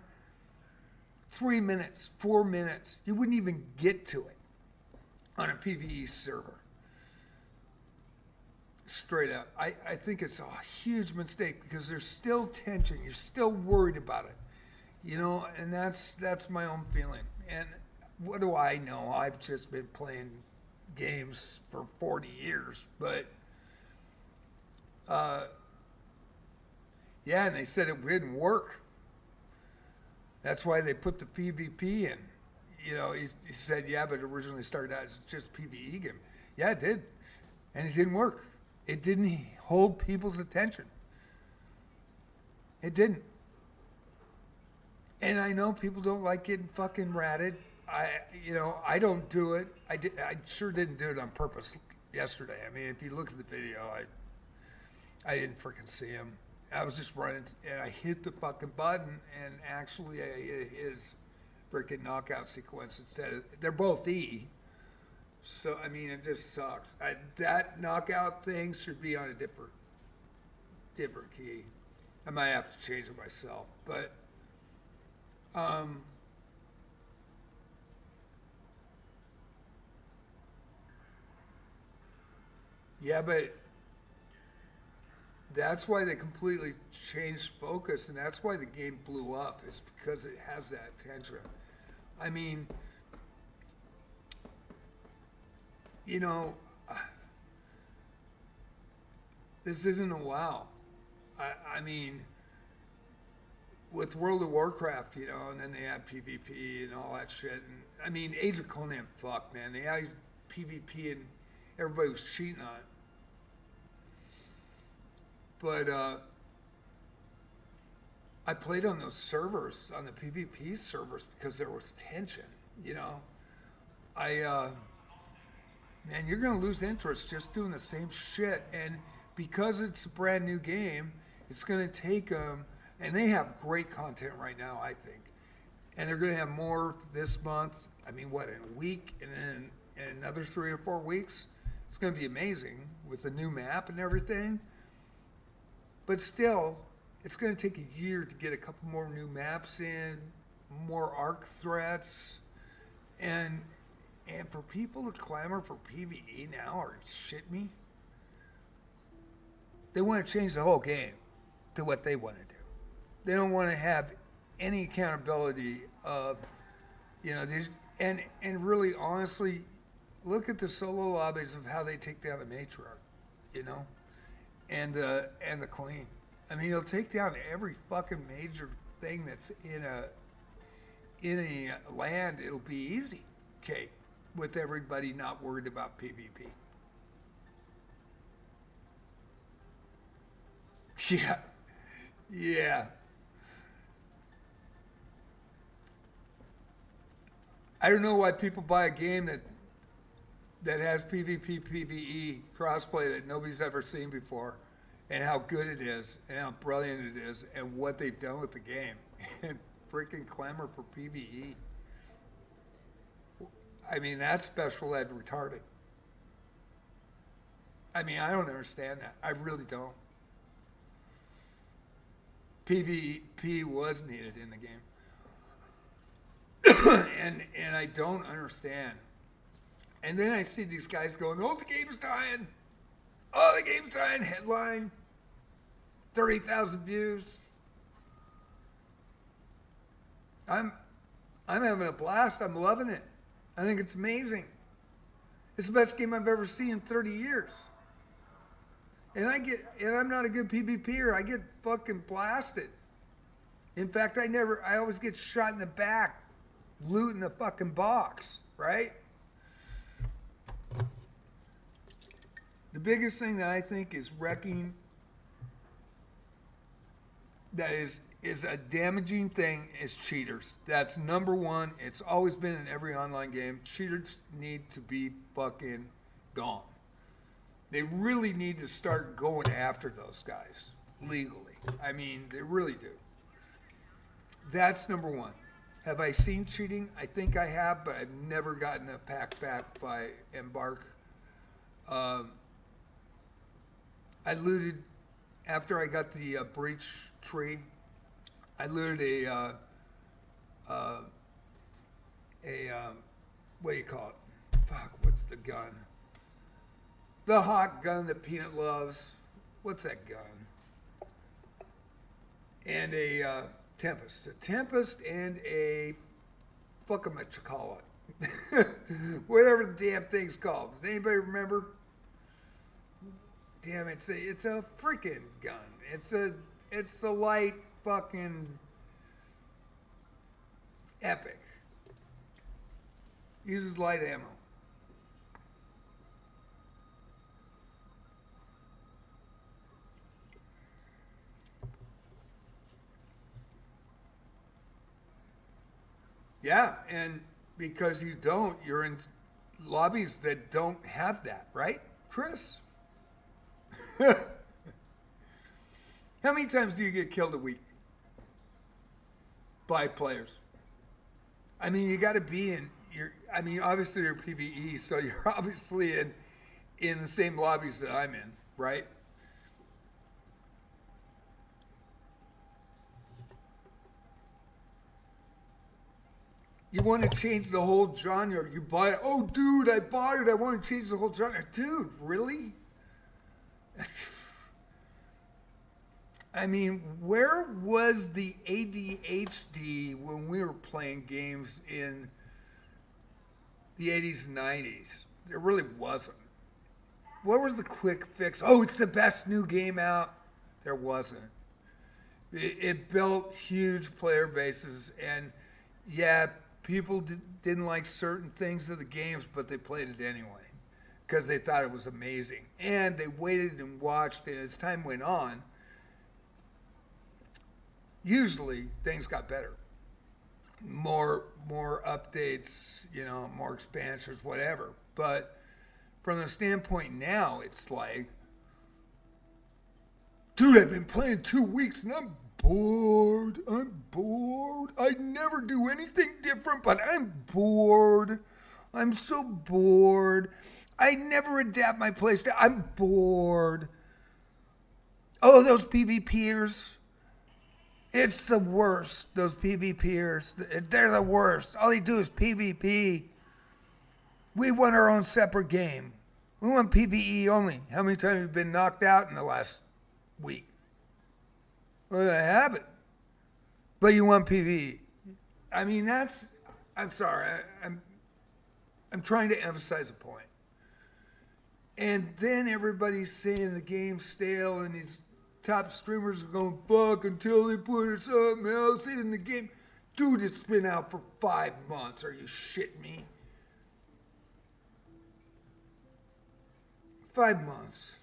3 minutes, 4 minutes. You wouldn't even get to it on a PvE server. Straight up. I think it's a huge mistake because there's still tension. You're still worried about it. You know, and that's my own feeling. And what do I know? I've just been playing games for 40 years. But, yeah, and they said it didn't work. That's why they put the PvP in. you know, he said, yeah, but it originally started out as just PvE game. Yeah, it did. And it didn't work. It didn't hold people's attention. It didn't. And I know people don't like getting fucking ratted. I don't do it. I sure didn't do it on purpose yesterday. I mean, if you look at the video, I didn't freaking see him. I was just running, and I hit the fucking button, and actually his freaking knockout sequence instead of, they're both E. So, I mean, it just sucks. That knockout thing should be on a different key. I might have to change it myself, but yeah, but that's why they completely changed focus, and that's why the game blew up, is because it has that tension. I mean, you know, this isn't a WoW. I mean, with World of Warcraft, you know, and then they had PvP and all that shit. And I mean, Age of Conan, fuck, man. They had PvP and everybody was cheating on it. But I played on those servers, on the PvP servers, because there was tension, you know. Man, you're going to lose interest just doing the same shit. And because it's a brand new game, it's going to take them, and they have great content right now, I think. And they're going to have more this month. I mean, what, in a week, and then in another 3 or 4 weeks? It's going to be amazing with the new map and everything. But still, it's going to take a year to get a couple more new maps in, more arc threats, and for people to clamor for PvE now, or shit me, they want to change the whole game to what they want to do. They don't want to have any accountability of, you know, these, and really honestly, look at the solo lobbies of how they take down the matriarch, you know, and the queen. I mean, he'll take down every fucking major thing that's in a land. It'll be easy, okay, with everybody not worried about PvP. Yeah. I don't know why people buy a game that has PvP, PvE crossplay that nobody's ever seen before, and how good it is, and how brilliant it is, and what they've done with the game, and freaking clamor for PvE. I mean, that's special ed retarded. I mean, I don't understand that. I really don't. PvP was needed in the game. and I don't understand. And then I see these guys going, oh, the game's dying. Oh, the game's dying. Headline. 30,000 views. I'm having a blast. I'm loving it. I think it's amazing. It's the best game I've ever seen in 30 years. And I'm not a good PvPer. I get fucking blasted. In fact, I always get shot in the back, looting the fucking box, right? The biggest thing that I think is wrecking, that is a damaging thing, is cheaters. That's number one. It's always been in every online game. Cheaters need to be fucking gone. They really need to start going after those guys legally. I mean, they really do. That's number one. Have I seen cheating? I think I have, but I've never gotten a pack back by Embark. I looted, after I got the breach tree, I looted what do you call it? Fuck, what's the gun? The hot gun that Peanut loves. What's that gun? And a Tempest. A Tempest and a fuckamachallah. Whatever the damn thing's called. Does anybody remember? Damn, it's a freaking gun. It's the light fucking epic. Uses light ammo. Yeah, and because you don't, you're in lobbies that don't have that, right, Chris? How many times do you get killed a week by players? I mean, you got to be in your. I mean, obviously you're PVE, so you're obviously in the same lobbies that I'm in, right? You want to change the whole genre. You buy it. Oh, dude, I bought it. I want to change the whole genre. Dude, really? I mean, where was the ADHD when we were playing games in the 80s and 90s? There really wasn't. Where was the quick fix? Oh, it's the best new game out. There wasn't. It built huge player bases, and yeah, people didn't like certain things of the games, but they played it anyway because they thought it was amazing. And they waited and watched, and as time went on, usually things got better. More updates, you know, more expansions, whatever. But from the standpoint now, it's like, dude, I've been playing 2 weeks and I'm bored. I never do anything different, but I'm bored. I'm so bored. I never adapt my playstyle. I'm bored. Oh, those PvPers. It's the worst, those PvPers. They're the worst. All they do is PvP. We want our own separate game. We want PvE only. How many times have you been knocked out in the last week? Well, I haven't. But you want PvE. I mean, that's... I'm sorry. I'm trying to emphasize a point. And then everybody's saying the game's stale and these top streamers are going fuck until they put something else in the game. Dude, it's been out for 5 months. Are you shitting me? 5 months.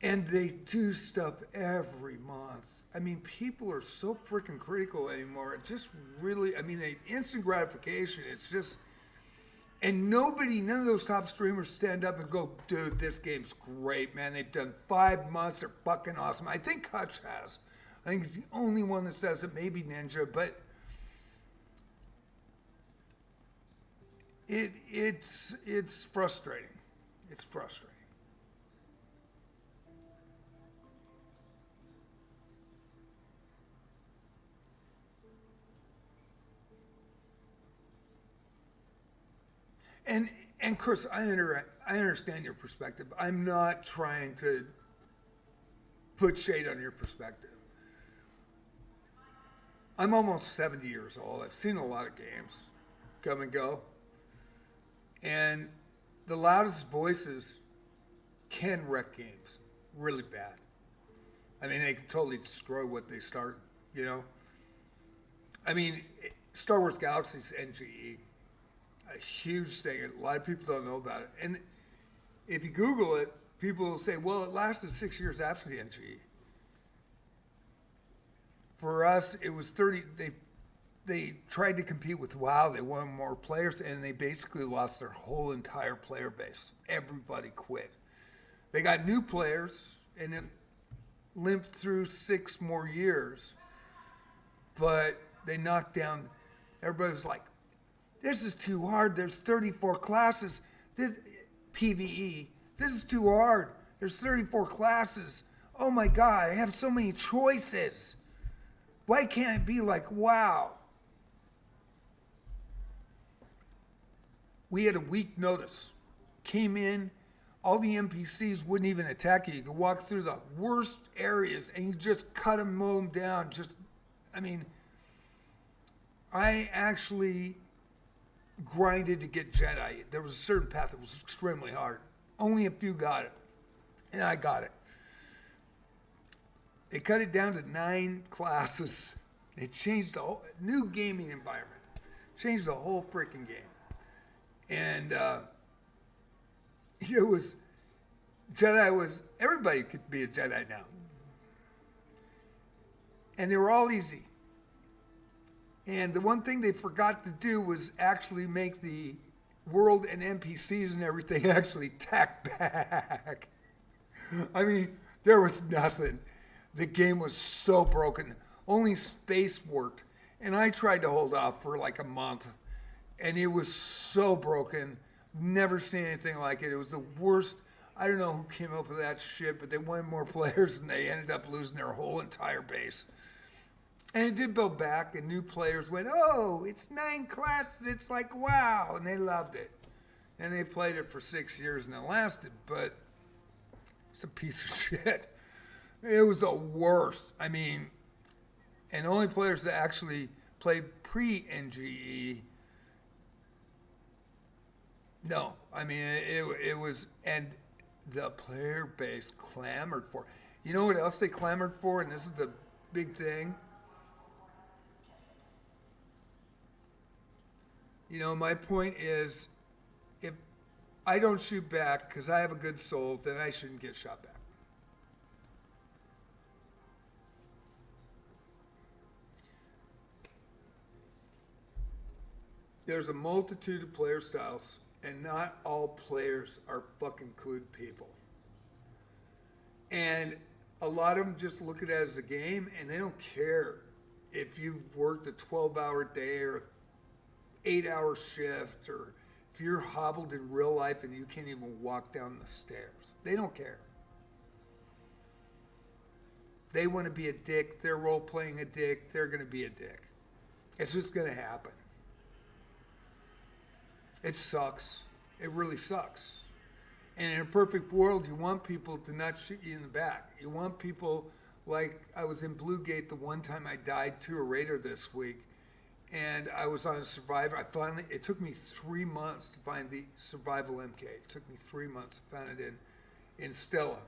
And they do stuff every month. I mean, people are so freaking critical anymore. It just really, I mean, instant gratification. It's just, and none of those top streamers stand up and go, dude, this game's great, man. They've done 5 months. They're fucking awesome. I think Hutch has. I think he's the only one that says it, maybe Ninja, but it's frustrating. It's frustrating. And Chris, I understand your perspective. I'm not trying to put shade on your perspective. I'm almost 70 years old. I've seen a lot of games come and go. And the loudest voices can wreck games really bad. I mean, they can totally destroy what they start, you know? I mean, Star Wars Galaxy's NGE. A huge thing. A lot of people don't know about it. And if you Google it, people will say, well, it lasted 6 years after the NGE. For us, it was 30. They tried to compete with WoW. They wanted more players, and they basically lost their whole entire player base. Everybody quit. They got new players, and it limped through 6 more years. But they knocked down, everybody was like, this is too hard. There's 34 classes. This PvE. This is too hard. There's 34 classes. Oh my God, I have so many choices. Why can't it be like WoW? We had a week notice. Came in, all the NPCs wouldn't even attack you. You could walk through the worst areas and you just cut them, mow them down. I actually grinded to get Jedi. There was a certain path that was extremely hard. Only a few got it, and I got it. They cut it down to 9 classes. They changed the whole new gaming environment. Changed the whole freaking game. And it was, Jedi was, everybody could be a Jedi now. And they were all easy. And the one thing they forgot to do was actually make the world and NPCs and everything actually tack back. I mean, there was nothing. The game was so broken. Only space worked. And I tried to hold off for like a month. And it was so broken. Never seen anything like it. It was the worst. I don't know who came up with that shit, but they wanted more players and they ended up losing their whole entire base. And it did build back, and new players went, oh, it's 9 classes. It's like, wow. And they loved it. And they played it for 6 years, and it lasted. But it's a piece of shit. It was the worst. I mean, and only players that actually played pre-NGE, no. I mean, it was, and the player base clamored for. You know what else they clamored for? And this is the big thing. You know, my point is, if I don't shoot back because I have a good soul, then I shouldn't get shot back. There's a multitude of player styles, and not all players are fucking good people. And a lot of them just look at it as a game, and they don't care if you've worked a 12-hour day or a 8-hour shift, or if you're hobbled in real life and you can't even walk down the stairs. They don't care. They want to be a dick. They're role-playing a dick. They're going to be a dick. It's just going to happen. It sucks. It really sucks. And in a perfect world, you want people to not shoot you in the back. You want people, like I was in Bluegate the one time I died to a raider this week. And I was on a survivor. It took me 3 months to find the survival MK. It took me 3 months to find it in Stella.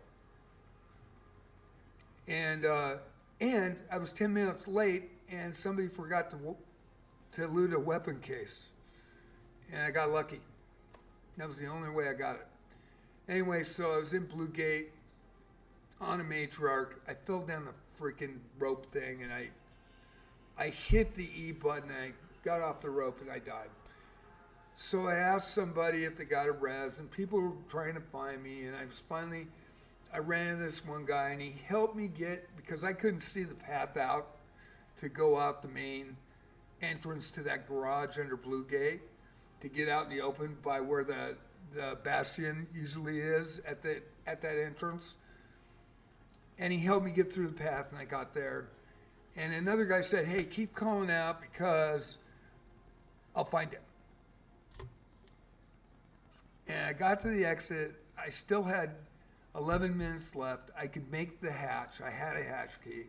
And I was 10 minutes late, and somebody forgot to loot a weapon case. And I got lucky. That was the only way I got it. Anyway, so I was in Bluegate on a matriarch. I fell down the freaking rope thing, and I hit the E button, I got off the rope, and I died. So I asked somebody if they got a res, and people were trying to find me, and I ran into this one guy, and he helped me because I couldn't see the path out to go out the main entrance to that garage under Bluegate, to get out in the open by where the bastion usually is at that entrance. And he helped me get through the path, and I got there. And another guy said, hey, keep calling out because I'll find him. And I got to the exit. I still had 11 minutes left. I could make the hatch. I had a hatch key.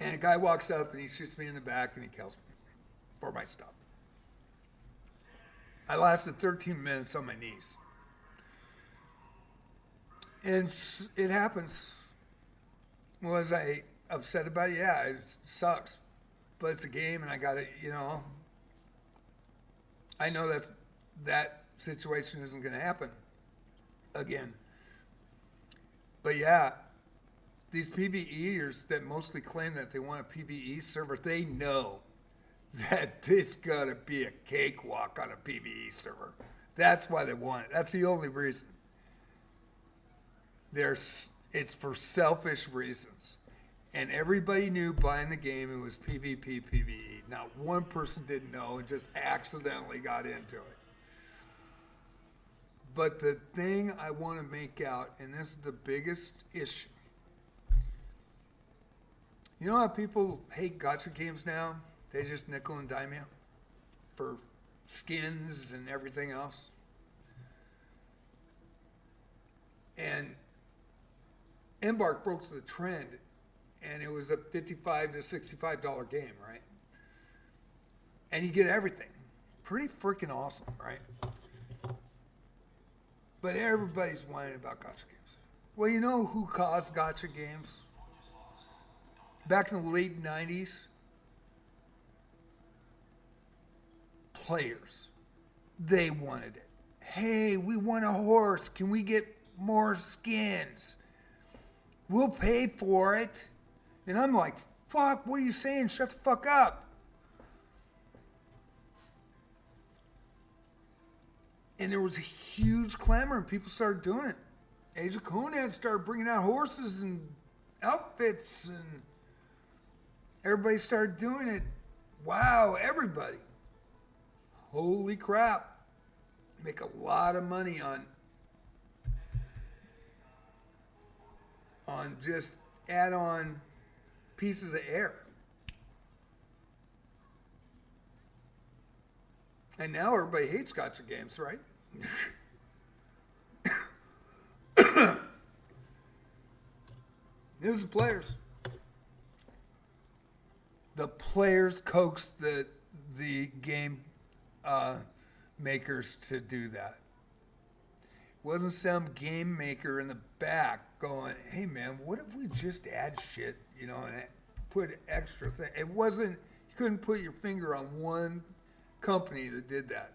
And a guy walks up and he shoots me in the back and he kills me for my stuff. I lasted 13 minutes on my knees. And it happens. Was I upset about it? Yeah, it sucks. But it's a game and I got to, I know that situation isn't going to happen again. But yeah, these PvEers that mostly claim that they want a PvE server, they know that it's got to be a cakewalk on a PvE server. That's why they want it. That's the only reason. It's for selfish reasons. And everybody knew buying the game it was PvP, PvE. Not one person didn't know and just accidentally got into it. But the thing I want to make out, and this is the biggest issue. You know how people hate gacha games now? They just nickel and dime you for skins and everything else. And Embark broke the trend, and it was a $55 to $65 game, right? And you get everything. Pretty freaking awesome, right? But everybody's whining about gacha games. Well, you know who caused gacha games? Back in the late 90s, players. They wanted it. Hey, we want a horse. Can we get more skins? We'll pay for it. And I'm like, fuck, what are you saying? Shut the fuck up. And there was a huge clamor, and people started doing it. Age of Conan started bringing out horses and outfits, and everybody started doing it. Wow, everybody. Holy crap. Make a lot of money on just add-on pieces of air. And now everybody hates gotcha games, right? This is the players. The players coaxed the game makers to do that. It wasn't some game maker in the back going, hey man, what if we just add shit, and put extra thing. It wasn't, you couldn't put your finger on one company that did that.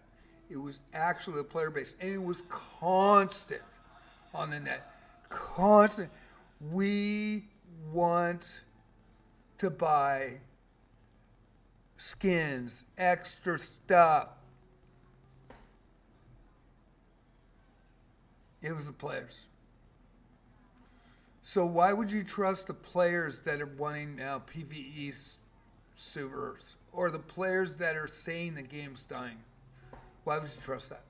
It was actually the player base, and it was constant on the net. Constant. We want to buy skins, extra stuff. It was the players. So why would you trust the players that are wanting now PvE servers, or the players that are saying the game's dying? Why would you trust that?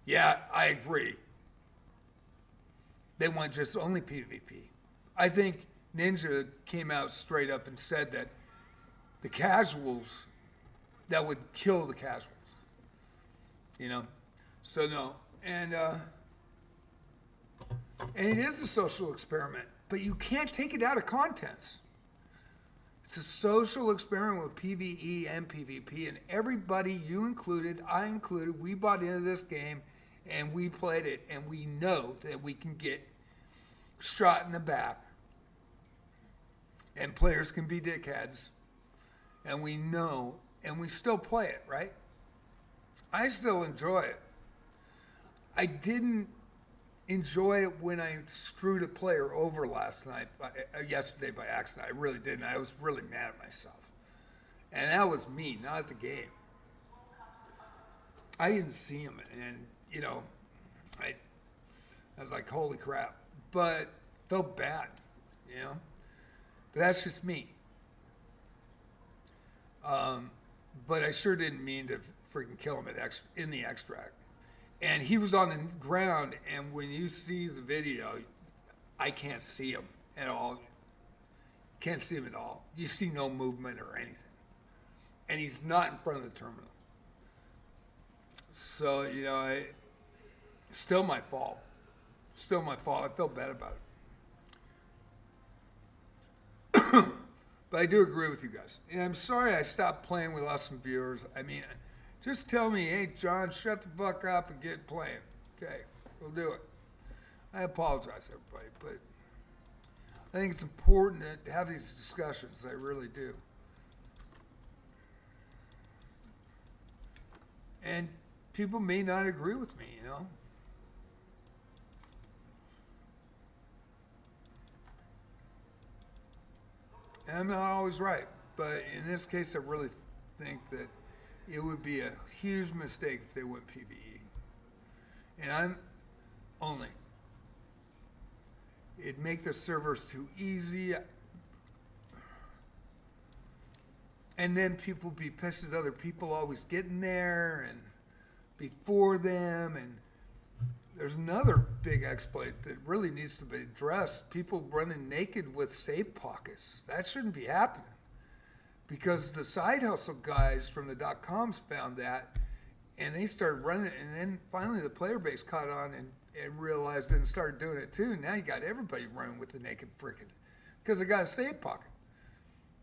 Yeah, I agree. They want just only PvP. I think Ninja came out straight up and said that the casuals, that would kill the casuals. So no. And it is a social experiment, but you can't take it out of context. It's a social experiment with PvE and PvP, and everybody, you included, I included, we bought into this game, and we played it, and we know that we can get shot in the back, and players can be dickheads, and we know, and we still play it, right? I still enjoy it. I didn't enjoy it when I screwed a player over yesterday by accident. I really didn't. I was really mad at myself. And that was me, not the game. I didn't see him, and, I was like, holy crap. But felt bad, But that's just me. But I sure didn't mean to freaking kill him in the extract. And he was on the ground, and when you see the video, I can't see him at all. Can't see him at all. You see no movement or anything. And he's not in front of the terminal. So, still my fault. Still my fault. I felt bad about it. But I do agree with you guys. And I'm sorry I stopped playing with less than viewers. I mean, just tell me, hey, John, shut the fuck up and get playing. Okay, we'll do it. I apologize, everybody, but I think it's important to have these discussions. I really do. And people may not agree with me, And I'm not always right, but in this case, I really think that it would be a huge mistake if they went PvE. And it'd make the servers too easy. And then people be pissed at other people always getting there and before them. And there's another big exploit that really needs to be addressed. People running naked with safe pockets. That shouldn't be happening. Because the side hustle guys from the .coms found that, and they started running it, and then finally the player base caught on and realized it and started doing it too. Now you got everybody running with the naked frickin', because they got a safe pocket.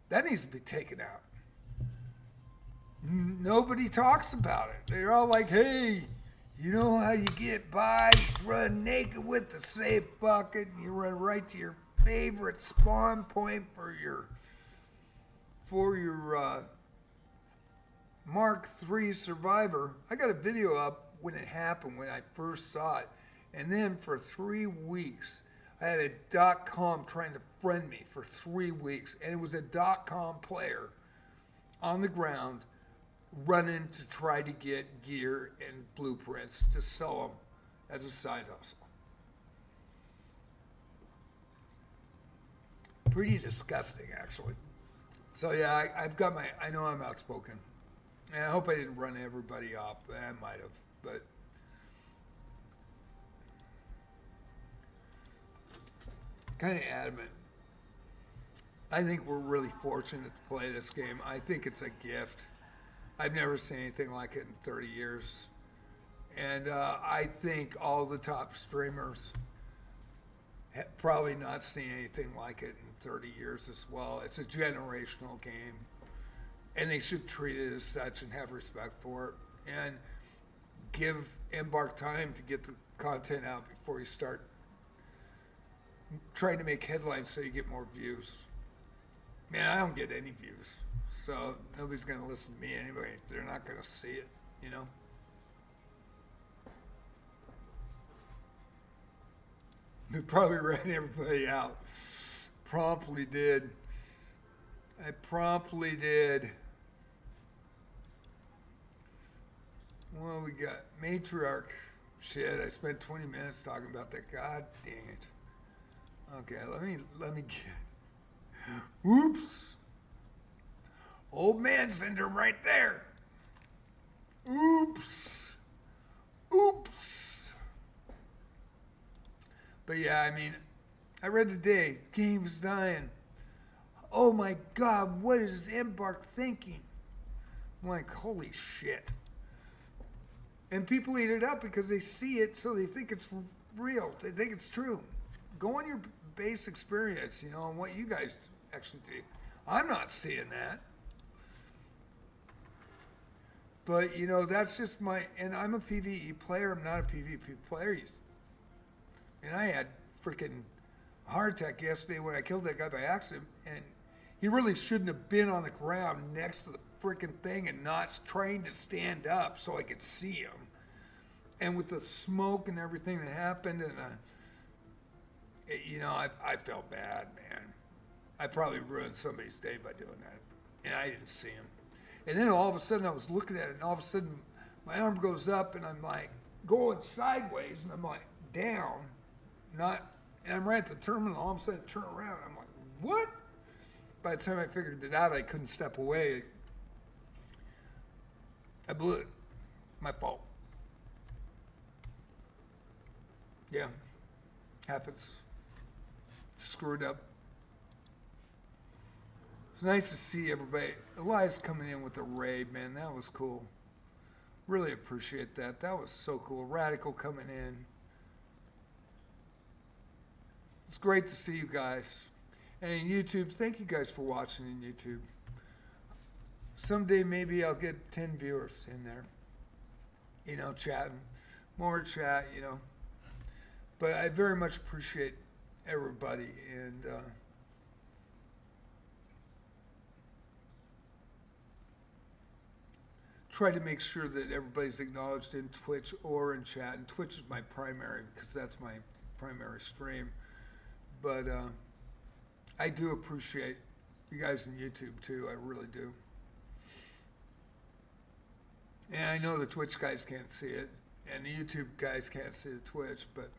That needs to be taken out. Nobody talks about it. They're all like, hey, you know how you get by? You run naked with the safe pocket, and you run right to your favorite spawn point for your Mark III Survivor. I got a video up when it happened, when I first saw it. And then for 3 weeks, I had a .com trying to friend me for 3 weeks. And it was a .com player on the ground running to try to get gear and blueprints to sell them as a side hustle. Pretty disgusting, actually. So yeah, I've got my, I know I'm outspoken. And I hope I didn't run everybody off. I might have, but kind of adamant. I think we're really fortunate to play this game. I think it's a gift. I've never seen anything like it in 30 years. And I think all the top streamers have probably not seen anything like it in 30 years as well. It's a generational game. And they should treat it as such and have respect for it. And give Embark time to get the content out before you start trying to make headlines so you get more views. Man, I don't get any views. So nobody's going to listen to me anyway. They're not going to see it, you know? They probably ran everybody out. Promptly did. I promptly did. Well, we got matriarch. Shit, I spent 20 minutes talking about that. God dang it. Okay, let me get. Oops. Old man syndrome right there. Oops. Oops. But yeah, I mean, I read today, game's dying. Oh my God, what is Embark thinking? I'm like, holy shit. And people eat it up because they see it, so they think it's real. They think it's true. Go on your base experience, you know, and what you guys actually do. I'm not seeing that. But, you know, that's just my, and I'm a PvE player. I'm not a PvP player. And I had freaking heart attack yesterday when I killed that guy by accident. And he really shouldn't have been on the ground next to the freaking thing and not trying to stand up so I could see him. And with the smoke and everything that happened, and you know, I felt bad, man. I probably ruined somebody's day by doing that, and I didn't see him. And then all of a sudden, I was looking at it, and all of a sudden, my arm goes up, and I'm like going sideways, and I'm like down, not, and I'm right at the terminal. All of a sudden, I turn around, and I'm like, what? By the time I figured it out, I couldn't step away. I blew it. My fault. Yeah, happens. Screwed up. It's nice to see everybody. Elias coming in with a raid, man. That was cool. Really appreciate that. That was so cool. Radical coming in. It's great to see you guys. And in YouTube, thank you guys for watching in YouTube. Someday maybe I'll get 10 viewers in there. You know, chatting. More chat, you know. But I very much appreciate everybody. And try to make sure that everybody's acknowledged in Twitch or in chat. And Twitch is my primary because that's my primary stream. But I do appreciate you guys in YouTube too. I really do. And I know the Twitch guys can't see it, and the YouTube guys can't see the Twitch, but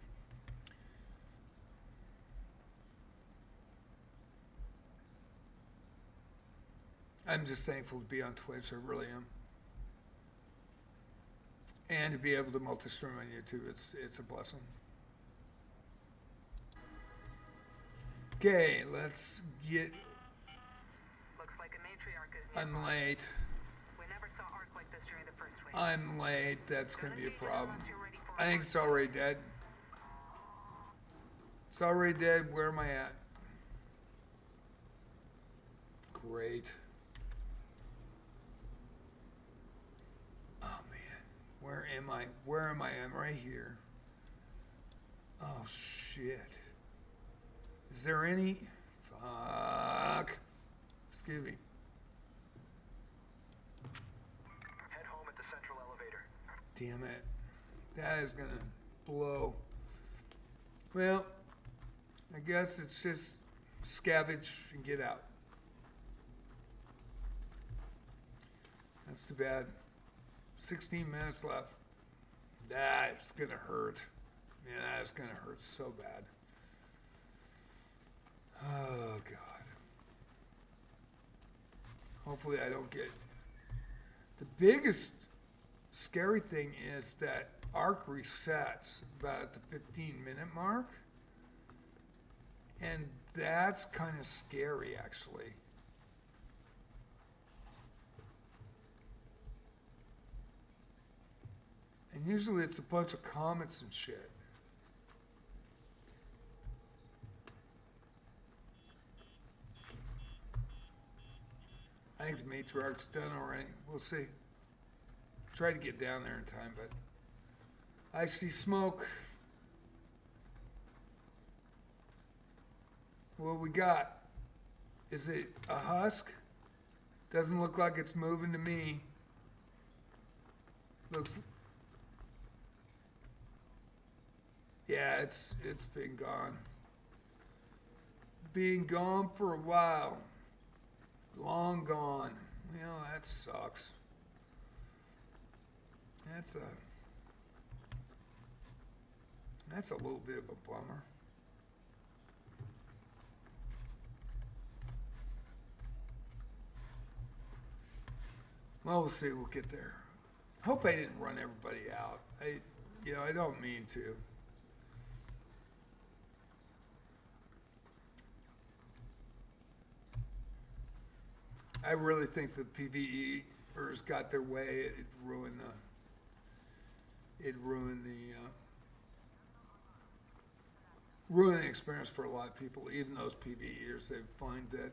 I'm just thankful to be on Twitch. I really am. And to be able to multi-stream on YouTube, it's a blessing. Okay, let's get. Looks like a matriarch is I'm nearby. late. We never saw arc like this during the first wave. I'm late. That's going to be a problem. I think it's already dead. It's already dead. Where am I at? Great. Oh, man. Where am I? Where am I? I'm right here. Oh, shit. Is there any? Fuck. Excuse me. Head home at the central elevator. Damn it. That is gonna blow. Well, I guess it's just scavenge and get out. That's too bad. 16 minutes left. That's gonna hurt. Man, that's gonna hurt so bad. Oh, God. Hopefully I don't get... The biggest scary thing is that arc resets about at the 15-minute mark. And that's kind of scary, actually. And usually it's a bunch of comets and shit. I think the matriarch's done already. We'll see. Try to get down there in time, but I see smoke. What we got? Is it a husk? Doesn't look like it's moving to me. Looks... Yeah, it's been gone. Been gone for a while. Long gone. Well, that sucks. That's a little bit of a bummer. Well, we'll see. We'll get there. Hope I didn't run everybody out. I don't mean to. I really think the PvEers got their way. It ruined the experience for a lot of people. Even those PvEers, they find that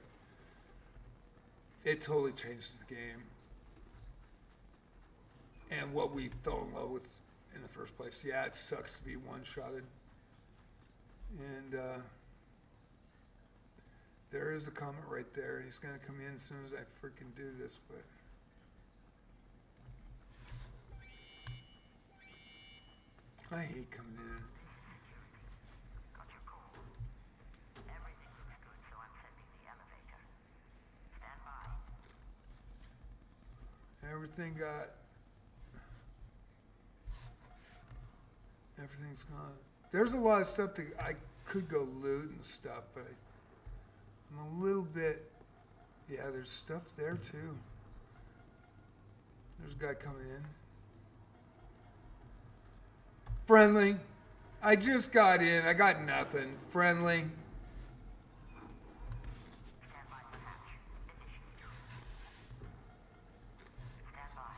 it totally changes the game and what we fell in love with in the first place. Yeah, it sucks to be one-shotted, and there is a comet right there. He's going to come in as soon as I freaking do this, but... I hate coming in. Got your call. Everything looks good, so I'm sending the elevator. Stand by. Everything's gone. There's a lot of stuff that I could go loot and stuff, but I'm a little bit, yeah, there's stuff there too. There's a guy coming in. Friendly. I just got in. I got nothing. Friendly. Stand by for hatch. Initiate. Stand by.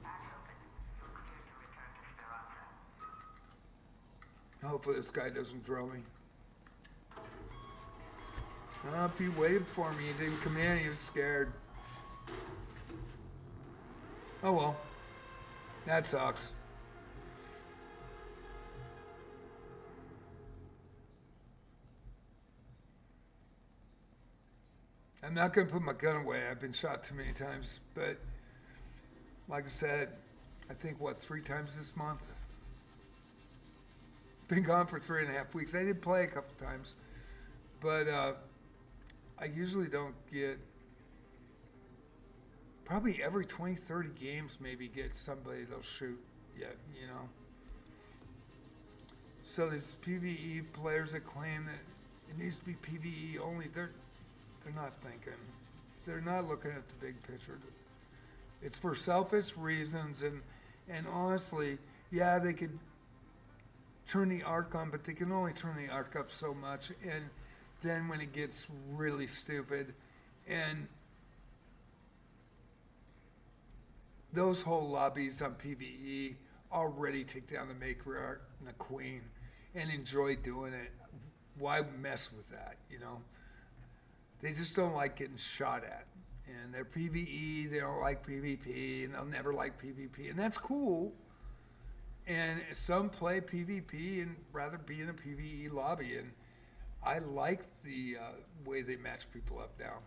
Hatch open. You're clear to return to Speranza. Hopefully this guy doesn't drill me. He waited for me. He didn't come in. He was scared. Oh well. That sucks. I'm not going to put my gun away. I've been shot too many times. But like I said, I think, 3 times this month? Been gone for 3.5 weeks. I did play a couple times. But I usually don't get... Probably every 20, 30 games maybe get somebody they'll shoot. Yeah, you know. So these PvE players that claim that it needs to be PvE only, they're not thinking. They're not looking at the big picture. It's for selfish reasons, and honestly, yeah, they could turn the arc on, but they can only turn the arc up so much, and then when it gets really stupid, and those whole lobbies on PvE already take down the matriarch and the queen and enjoy doing it. Why mess with that, you know? They just don't like getting shot at. And they're PvE, they don't like PvP, and they'll never like PvP, and that's cool. And some play PvP and rather be in a PvE lobby, and I like the way they match people up now.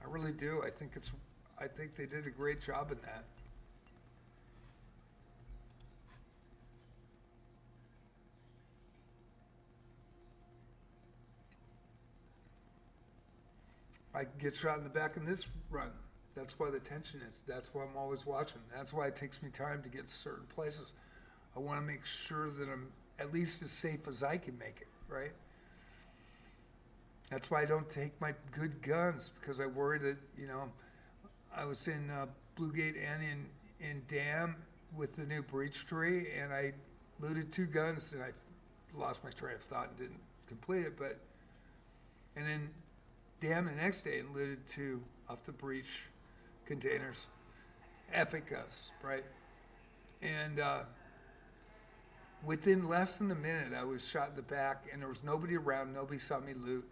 I really do. I think they did a great job in that. I get shot in the back in this run. That's why the tension is. That's why I'm always watching. That's why it takes me time to get to certain places. I want to make sure that I'm at least as safe as I can make it, right? That's why I don't take my good guns, because I worry that, I was in Bluegate and in Dam with the new breach tree, and I looted 2 guns, and I lost my train of thought and didn't complete it, and then Dam the next day and looted 2 off the breach containers. Epic guns, right? And within less than a minute, I was shot in the back, and there was nobody around. Nobody saw me loot.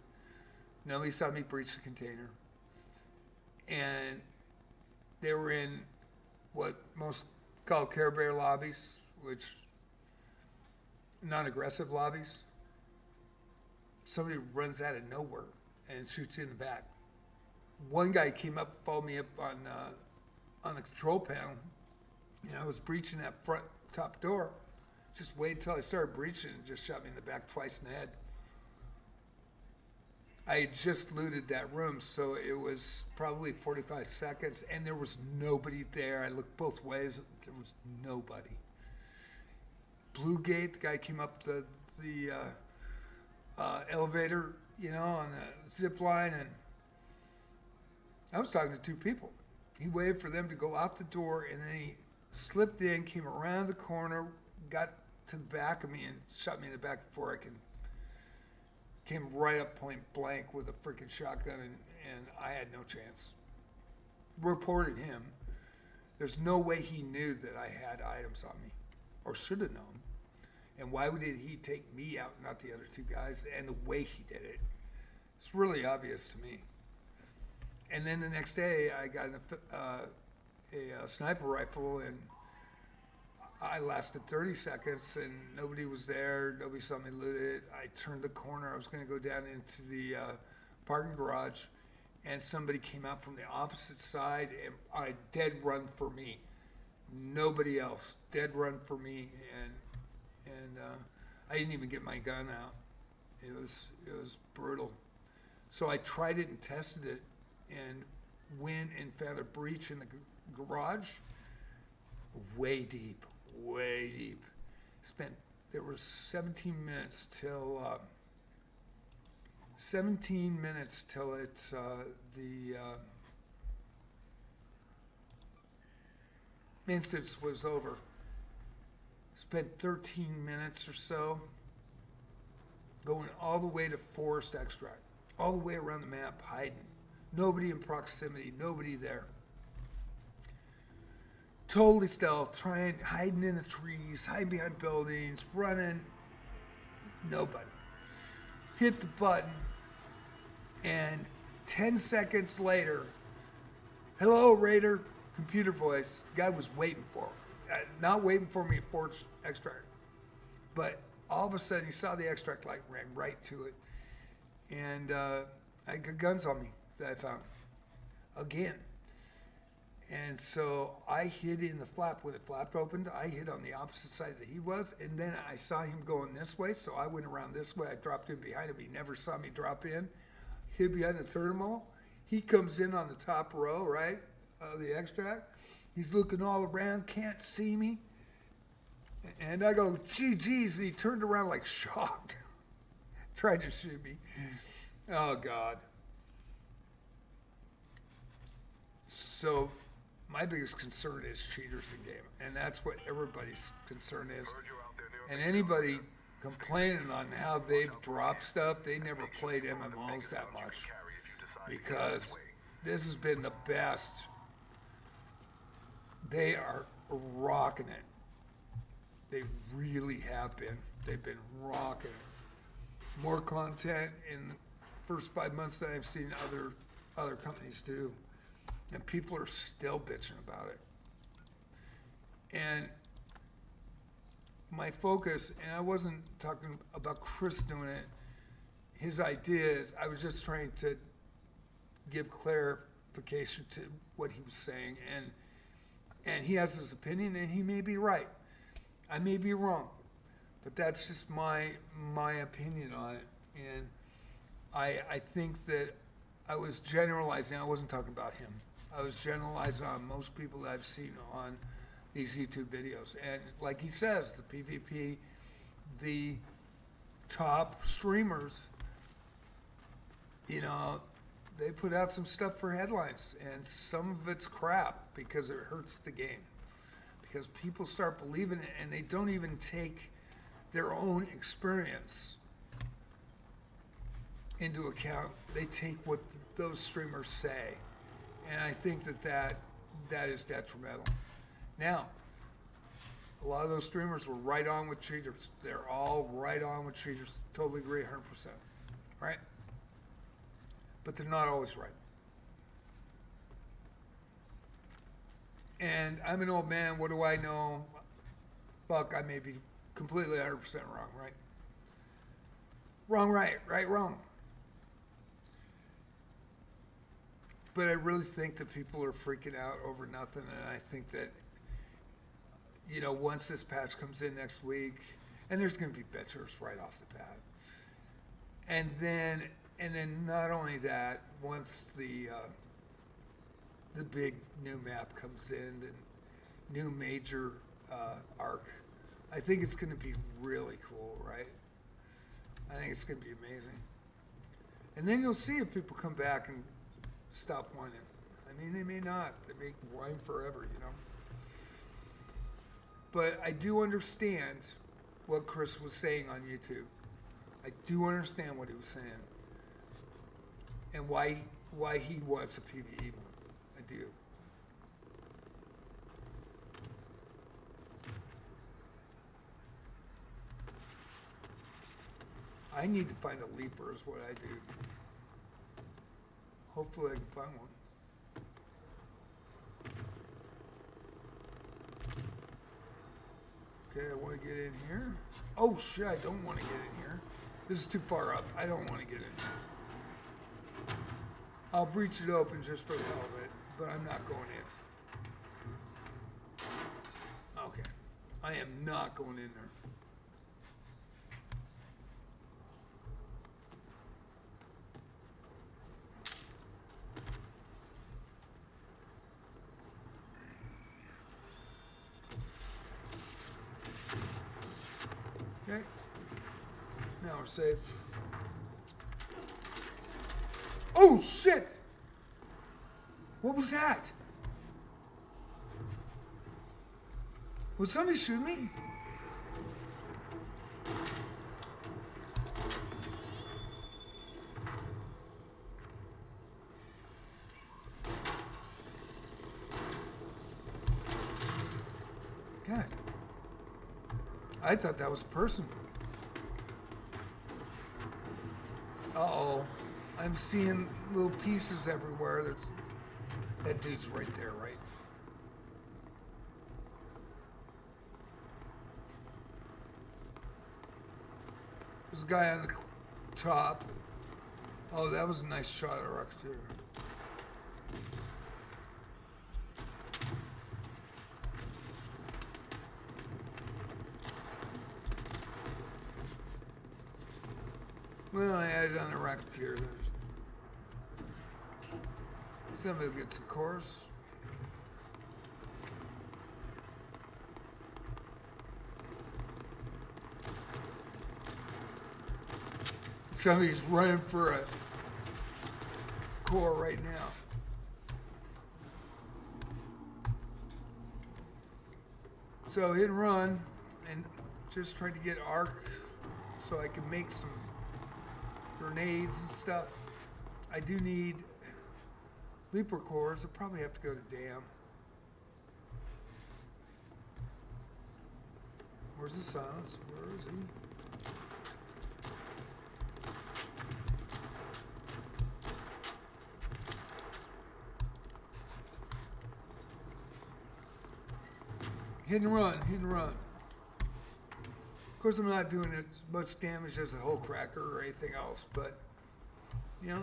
Nobody saw me breach the container. And they were in what most call Care Bear lobbies, which non-aggressive lobbies. Somebody runs out of nowhere and shoots you in the back. One guy came up, followed me up on the control panel. I was breaching that front top door. Just waited till I started breaching and just shot me in the back twice in the head. I had just looted that room, so it was probably 45 seconds, and there was nobody there. I looked both ways. There was nobody. Bluegate, the guy came up the elevator, on the zip line, and I was talking to 2 people. He waited for them to go out the door, and then he slipped in, came around the corner, got to the back of me, and shot me in the back before I came right up point blank with a freaking shotgun, and I had no chance. Reported him. There's no way he knew that I had items on me, or should have known. And why did he take me out, not the other 2 guys? And the way he did it, it's really obvious to me. And then the next day, I got a sniper rifle, and I lasted 30 seconds, and nobody was there. Nobody saw me loot it. I turned the corner. I was going to go down into the parking garage, and somebody came out from the opposite side, and I dead run for me. Nobody else. Dead run for me, and I didn't even get my gun out. It was brutal. So I tried it and tested it, and went and found a breach in the garage, way deep. There was 17 minutes till the instance was over. Spent 13 minutes or so going all the way to Forest Extract, all the way around the map, hiding. Nobody in proximity, nobody there. Totally stealth, hiding in the trees, hiding behind buildings, running. Nobody. Hit the button, and 10 seconds later, hello, Raider, computer voice. The guy was waiting for him. Not waiting for me at Forest Extract. But all of a sudden, he saw the extract light, ran right to it. And I got guns on me that I found. Again. And so I hid in the flap. When it flapped opened, I hid on the opposite side that he was, and then I saw him going this way, so I went around this way. I dropped in behind him. He never saw me drop in. Hid behind the terminal. He comes in on the top row, right, of the extract. He's looking all around, can't see me. And I go, geez, and he turned around like shocked. Tried to shoot me. Oh, God. So my biggest concern is cheaters in game, and that's what everybody's concern is. And anybody complaining on how they've dropped stuff, they never played MMOs that much, because this has been the best. They are rocking it. They really have been. They've been rocking it. More content in the first 5 months than I've seen other companies do. And people are still bitching about it. And my focus, and I wasn't talking about Chris doing it, his ideas, I was just trying to give clarification to what he was saying. And he has his opinion, and he may be right. I may be wrong. But that's just my opinion on it. And I think that I was generalizing. I wasn't talking about him. I was generalizing on most people that I've seen on these YouTube videos. And like he says, the PvP, the top streamers, you know, they put out some stuff for headlines, and some of it's crap because it hurts the game. Because people start believing it, and they don't even take their own experience into account. They take what those streamers say. And I think that is detrimental. Now, a lot of those streamers were right on with cheaters. They're all right on with cheaters. Totally agree 100%. Right? But they're not always right. And I'm an old man. What do I know? Fuck, I may be completely 100% wrong, right? Wrong, right, wrong. But I really think that people are freaking out over nothing, and I think that, you know, once this patch comes in next week, and there's going to be bitchers right off the bat, and then not only that, once the big new map comes in, and new major arc, I think it's going to be really cool, right? I think it's going to be amazing. And then you'll see if people come back and stop whining. I mean, they may not. They may whine forever, you know. But I do understand what Chris was saying on YouTube. I do understand what he was saying. And why he wants a PvE mode. I do. I need to find a leaper is what I do. Hopefully I can find one. Okay, I want to get in here. Oh shit, I don't want to get in here. This is too far up. I don't want to get in here. I'll breach it open just for the hell of it, but I'm not going in. Okay. I am not going in there. Okay. Now we're safe. Oh shit! What was that? Was somebody shooting me? God. I thought that was a person. Uh-oh. I'm seeing little pieces everywhere. That dude's right there, right? There's a guy on the top. Oh, that was a nice shot at Rocketeer. Well, I added on a Rocketeer. Somebody will get some cores. Somebody's running for a core right now. So hit and run and just try to get arc so I can make some grenades and stuff. I do need Leaper cores. I'll probably have to go to Dam. Where's the silence? Where is he? Hit and run, hit and run. Of course, I'm not doing as much damage as a hull cracker or anything else, but, you know,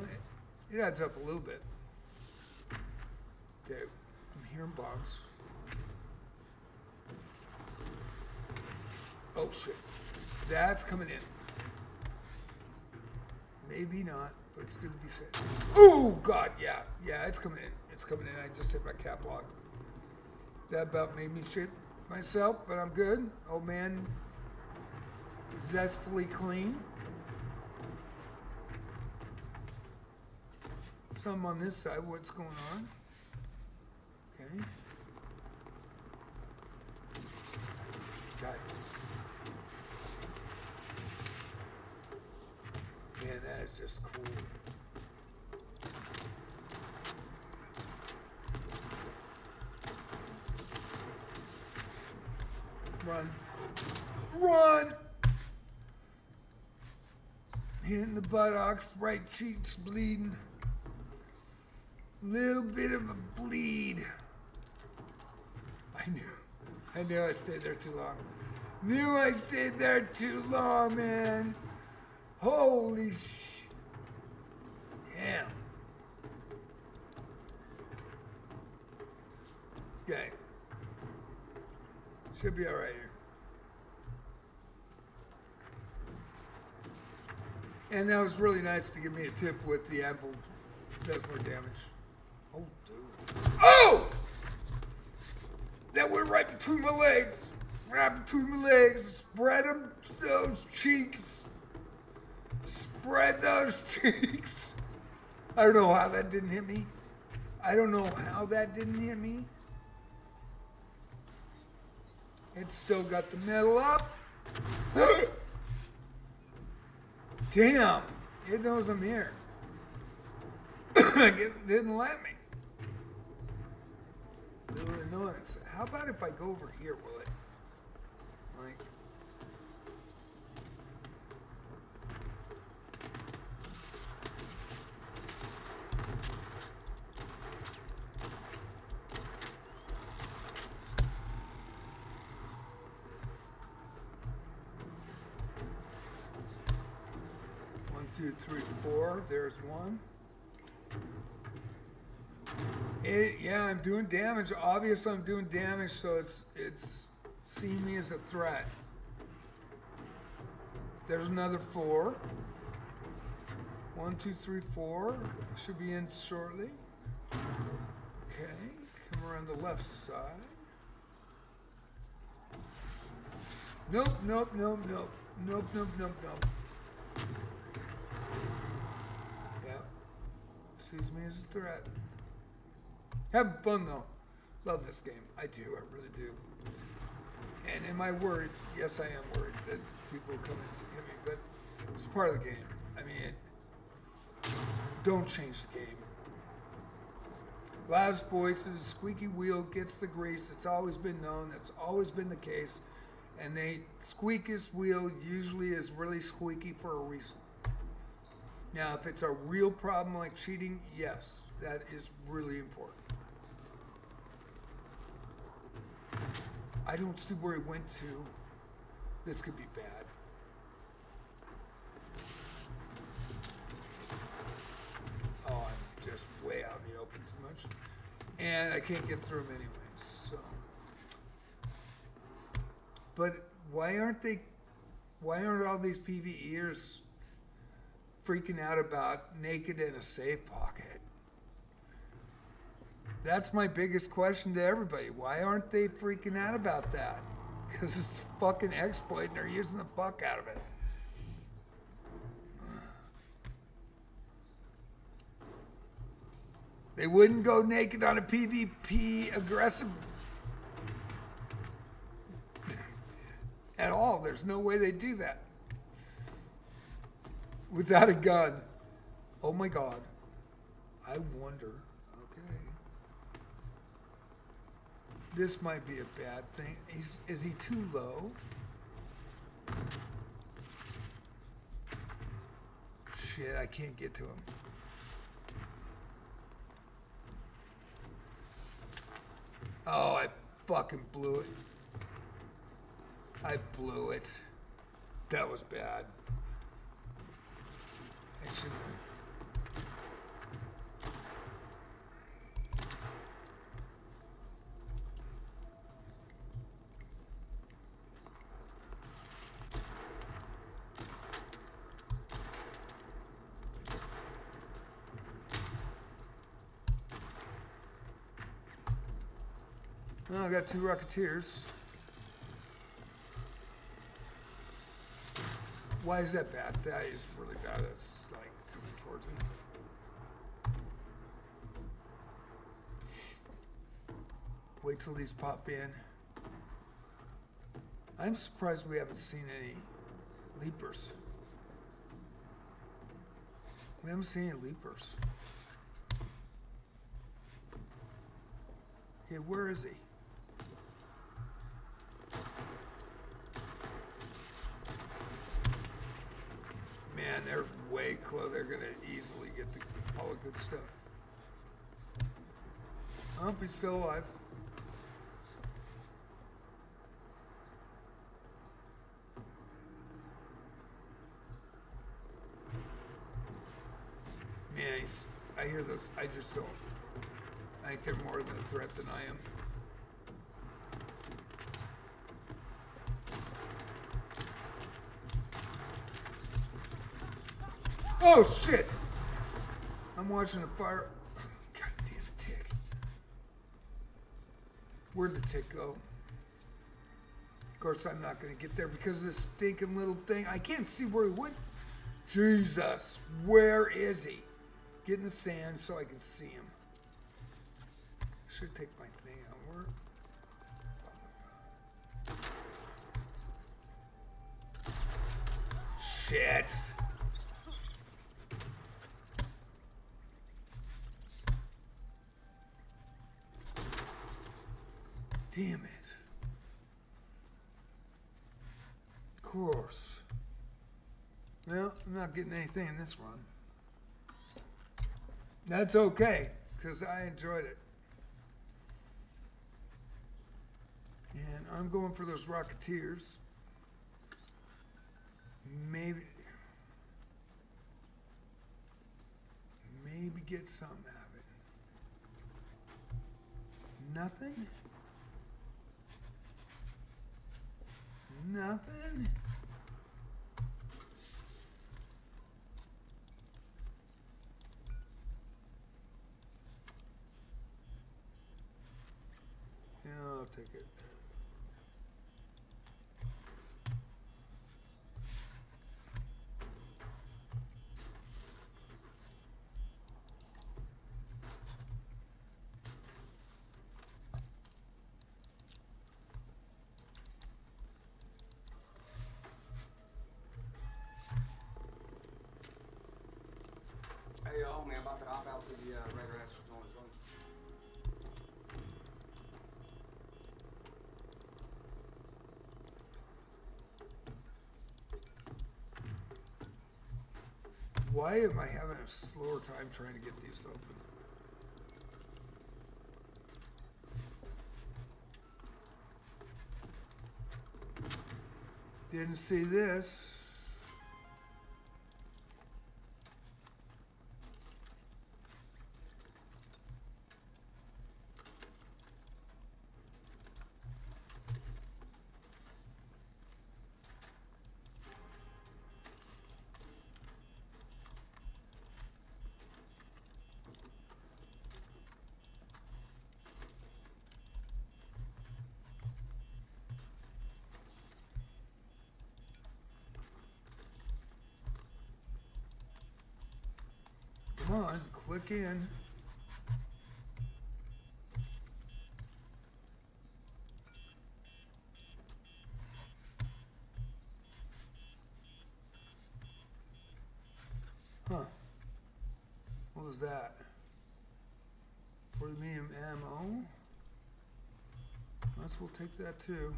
it adds up a little bit. Okay, I'm hearing bombs. Oh, shit. That's coming in. Maybe not, but it's going to be safe. Oh, God, yeah. Yeah, it's coming in. It's coming in. I just hit my cap lock. That about made me shit myself, but I'm good. Oh, man. Zestfully clean. Some on this side. What's going on? Okay. God. Man, that is just cool. Run. Run! Hitting the buttocks, right cheeks bleeding. Little bit of a bleed. I knew I stayed there too long. Knew I stayed there too long, man. Holy damn. Okay. Should be alright here. And that was really nice to give me a tip with the anvil. Does more damage. Oh, dude. Oh! That went right between my legs. Right between my legs. Spread them, those cheeks. Spread those cheeks. I don't know how that didn't hit me. I don't know how that didn't hit me. It's still got the metal up. Damn. It knows I'm here. It didn't let me. Little annoyance. How about if I go over here, will it? Like. One, two, three, four. There's one. Yeah, I'm doing damage. Obviously, I'm doing damage, so it's seeing me as a threat. There's another 4. 1, 2, 3, 4. Should be in shortly. Okay, come around the left side. Nope, nope, nope, nope. Nope, nope, nope, nope. Yep. Sees me as a threat. Having fun though. Love this game. I do. I really do. And am I worried? Yes, I am worried that people will come and hit me, but it's part of the game. I mean, don't change the game. Loudest voices, squeaky wheel gets the grease. It's always been known. That's always been the case. And the squeakiest wheel usually is really squeaky for a reason. Now, if it's a real problem like cheating, yes, that is really important. I don't see where he went to. This could be bad. Oh, I'm just way out in the open too much. And I can't get through them anyways, so. But why aren't all these PvEers freaking out about naked in a safe pocket? That's my biggest question to everybody. Why aren't they freaking out about that? Because it's a fucking exploit and they're using the fuck out of it. They wouldn't go naked on a PvP aggressive at all. There's no way they do that. Without a gun. Oh my God. I wonder. Okay. This might be a bad thing. Is he too low? Shit, I can't get to him. Oh, I fucking blew it. I blew it. That was bad. I shouldn't have. Well, I got 2 Rocketeers. Why is that bad? That is really bad. It's like coming towards me. Wait till these pop in. I'm surprised we haven't seen any leapers. We haven't seen any leapers. Okay, where is he? Man, they're way close. They're gonna easily get all the good stuff. I hope he's still alive. Man, I hear those. I just don't. I think they're more of a threat than I am. Oh shit! I'm watching a fire. God damn it, tick. Where'd the tick go? Of course, I'm not gonna get there because of this stinking little thing. I can't see where he went. Jesus, where is he? Get in the sand so I can see him. I should take my thing out. Where? Oh my God. Shit. Damn it. Of course. Well, I'm not getting anything in this run. That's okay, because I enjoyed it. And I'm going for those Rocketeers. Maybe get something out of it. Nothing? Nothing? Yeah, I'll take it. Hey, homie, I'm about to hop out to the regular ass zone. Why am I having a slower time trying to get these open? Didn't see this. Come on, click in. Huh. What was that? For the medium ammo? Let's, we'll take that too.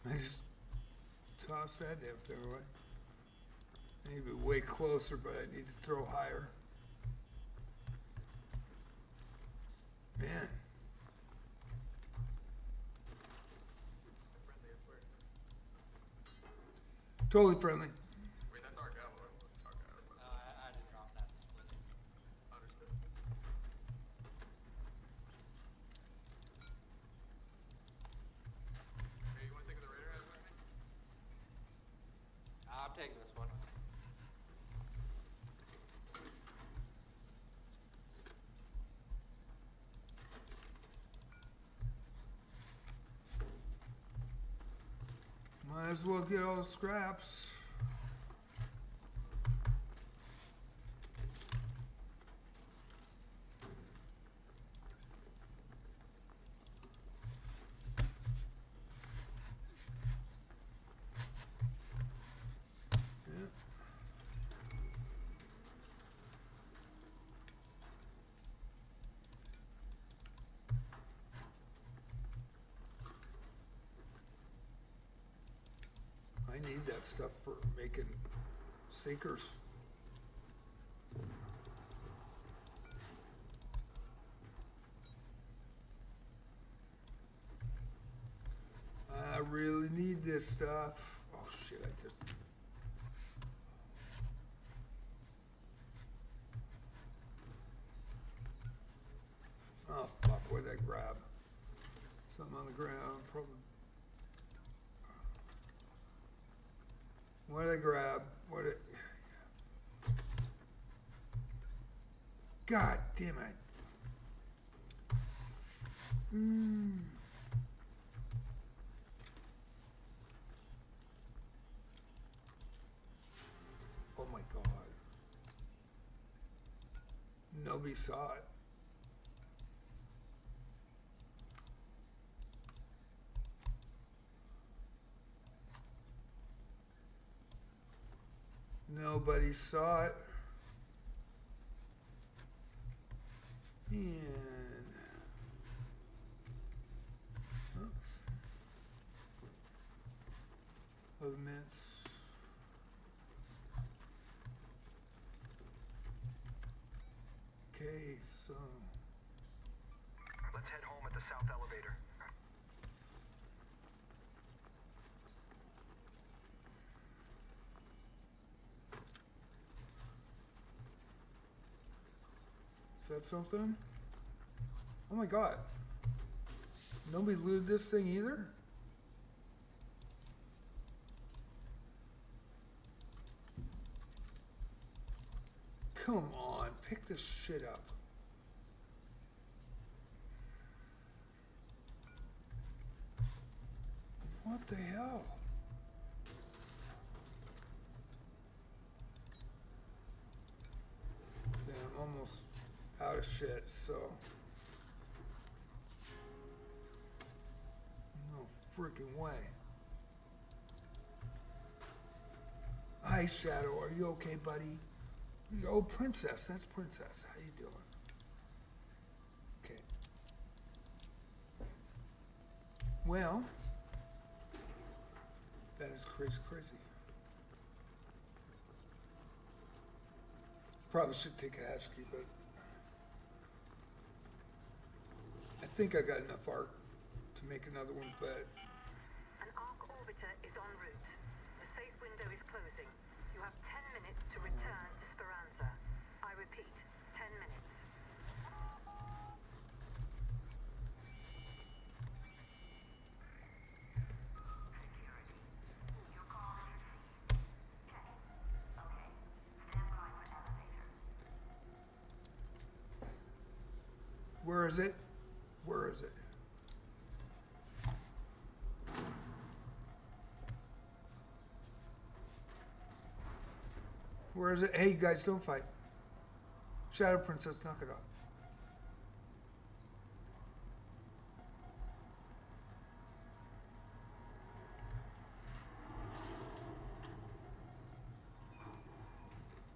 I just tossed that damn thing away. I need to be way closer, but I need to throw higher. Man. Totally friendly. Wait, that's our go. Okay. I just dropped that to split it. Understood. Hey, you want to take the Raider head with me? I'm taking this one. Might as well get all the scraps. Yeah. I need that stuff for making sinkers. I really need this stuff. Oh shit, I just... Oh fuck, what did I grab? Something on the ground, probably. What did I grab? What did... God damn it. Oh my God. Nobody saw it. Nobody saw it. And oh. Of mints. Okay, so Let's head home at the south elevator. is that something? Oh my God. Nobody looted this thing either? Come on, pick this shit up. What the hell? Yeah, I'm almost out of shit, so. No freaking way. Hi, Shadow. Are you okay, buddy? Oh, Princess. That's Princess. How you doing? Okay. Well, that is crazy, crazy. Probably should take a hatch key, but I think I got enough arc to make another one, but An arc orbiter is en route. The safe window is closing. You have 10 minutes to return to Speranza. I repeat, 10 minutes. Security. Your call is received. Check. Okay. Stand by for elevator. where is it? Where is it? Where is it? Hey, you guys, don't fight. Shadow Princess, knock it off.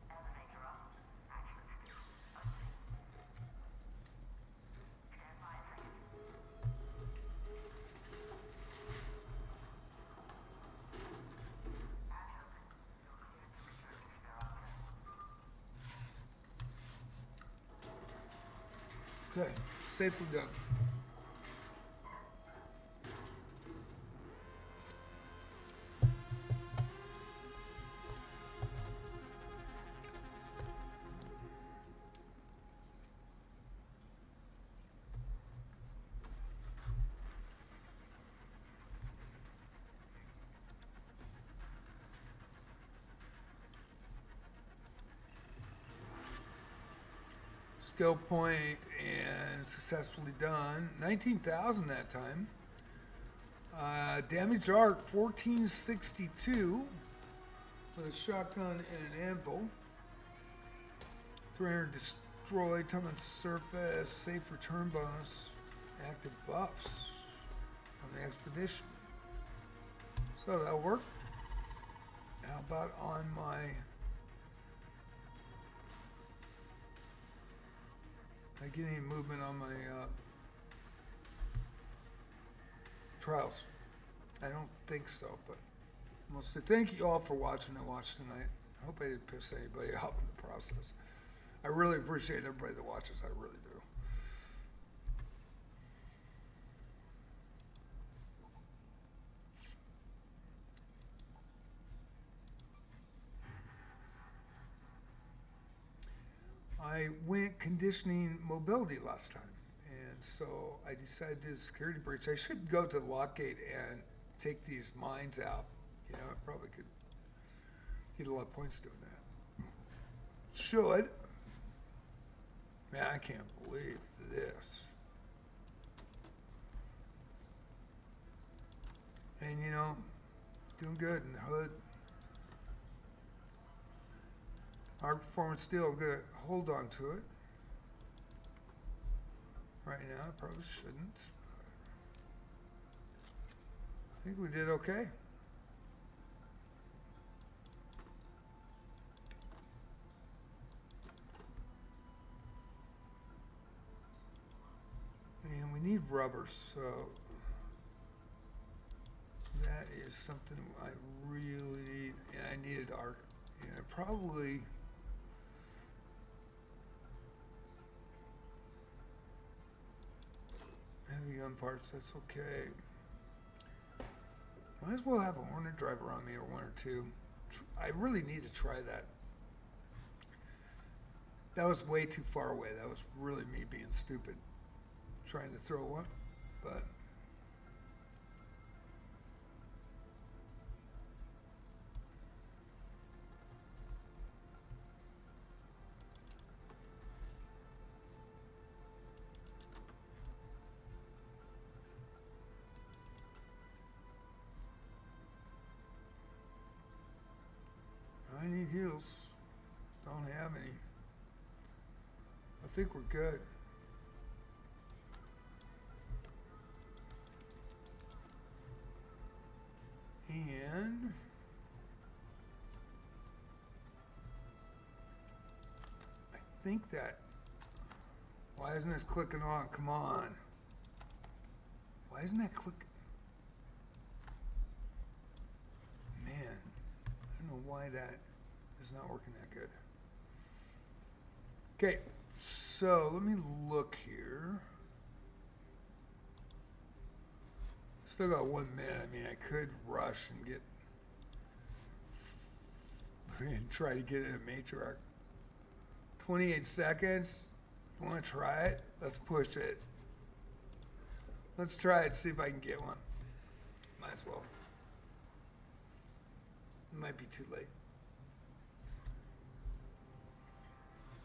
Elevator up. Action still. Unsafe. Stand by a second. Hatch open. You're cleared to return to Speranza. Okay, safely done. skill point and successfully done. 19,000 that time. Damaged arc 1462 with a shotgun and an anvil. 300 destroyed, time on surface, safe return bonus, active buffs on the expedition. So that'll work. How about on my I get any movement on my trials? I don't think so, but we'll see. Thank you all for watching and watch tonight. I hope I didn't piss anybody off in the process. I really appreciate everybody that watches. I really do. I went conditioning mobility last time, and so I decided to do a security breach. I should go to the lock gate and take these mines out. You know, I probably could get a lot of points doing that. Should. Man, I can't believe this. And you know, doing good in the hood. Our performance still, I'm gonna hold on to it. Right now, I probably shouldn't. I think we did okay. And we need rubber, so that is something I really need. And I needed arc. And I probably heavy gun parts, that's okay. Might as well have a Hornet driver on me, or one or two. I really need to try that. That was way too far away. That was really me being stupid, trying to throw one, but I need heals. Don't have any. I think we're good. And I think that, why isn't this clicking on? Come on. Why isn't that clicking? Man, I don't know why that is not working that good. Okay, so let me look here. Still got 1 minute. I mean, I could rush and get and try to get in a matriarch. 28 seconds. You want to try it? Let's push it. Let's try it. See if I can get one. Might as well. It might be too late.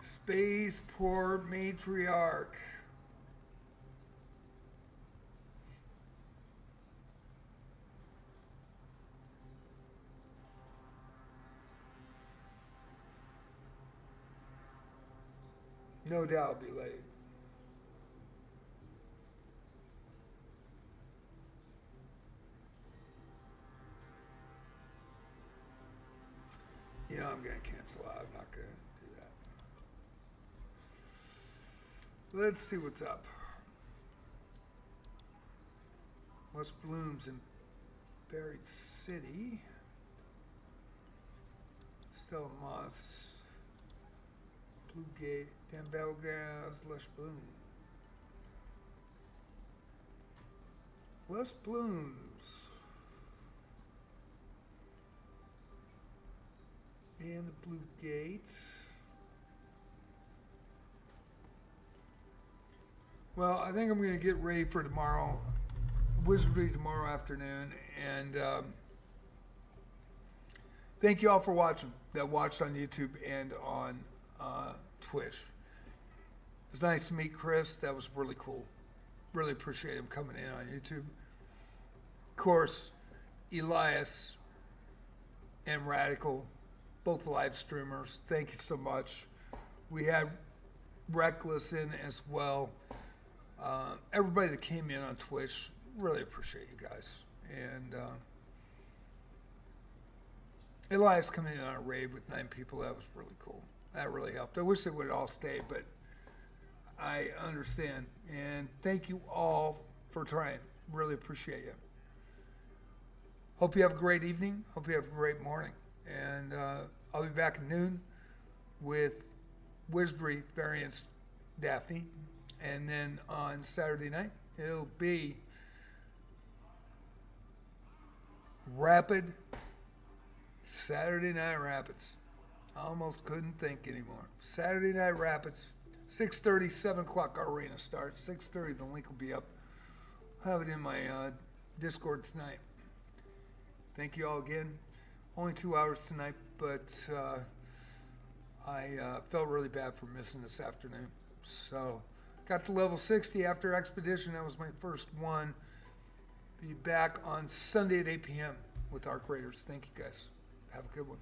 Spaceport matriarch. No doubt be late. You know, I'm going to cancel out. I'm not going to do that. Let's see what's up. West Blooms in Buried City. Stella Moss. Blue Gate. Damn Battlegrounds. Lush Bloom. Lush Blooms. And the Blue Gate. Well, I think I'm going to get ready for tomorrow, Wizardry tomorrow afternoon, and thank you all for watching, that watched on YouTube and on Twitch. was nice to meet Chris. That was really cool. Really appreciate him coming in on YouTube. Of course, Elias and Radical, both live streamers. Thank you so much. We had Reckless in as well. Everybody that came in on Twitch, really appreciate you guys. And Elias coming in on a raid with 9 people, that was really cool. That really helped. I wish they would all stay, but I understand. And thank you all for trying. Really appreciate you. Hope you have a great evening. Hope you have a great morning. And I'll be back at noon with Wizardry Variants Daphne. And then on Saturday night, it'll be Rapid Saturday Night Rapids. I almost couldn't think anymore. Saturday Night Rapids, 6:30, 7 o'clock our arena starts. 6:30, the link will be up. I'll have it in my Discord tonight. Thank you all again. Only 2 hours tonight, but I felt really bad for missing this afternoon. So, got to level 60 after Expedition. That was my first one. Be back on Sunday at 8 p.m. with Arc Raiders. Thank you guys. Have a good one.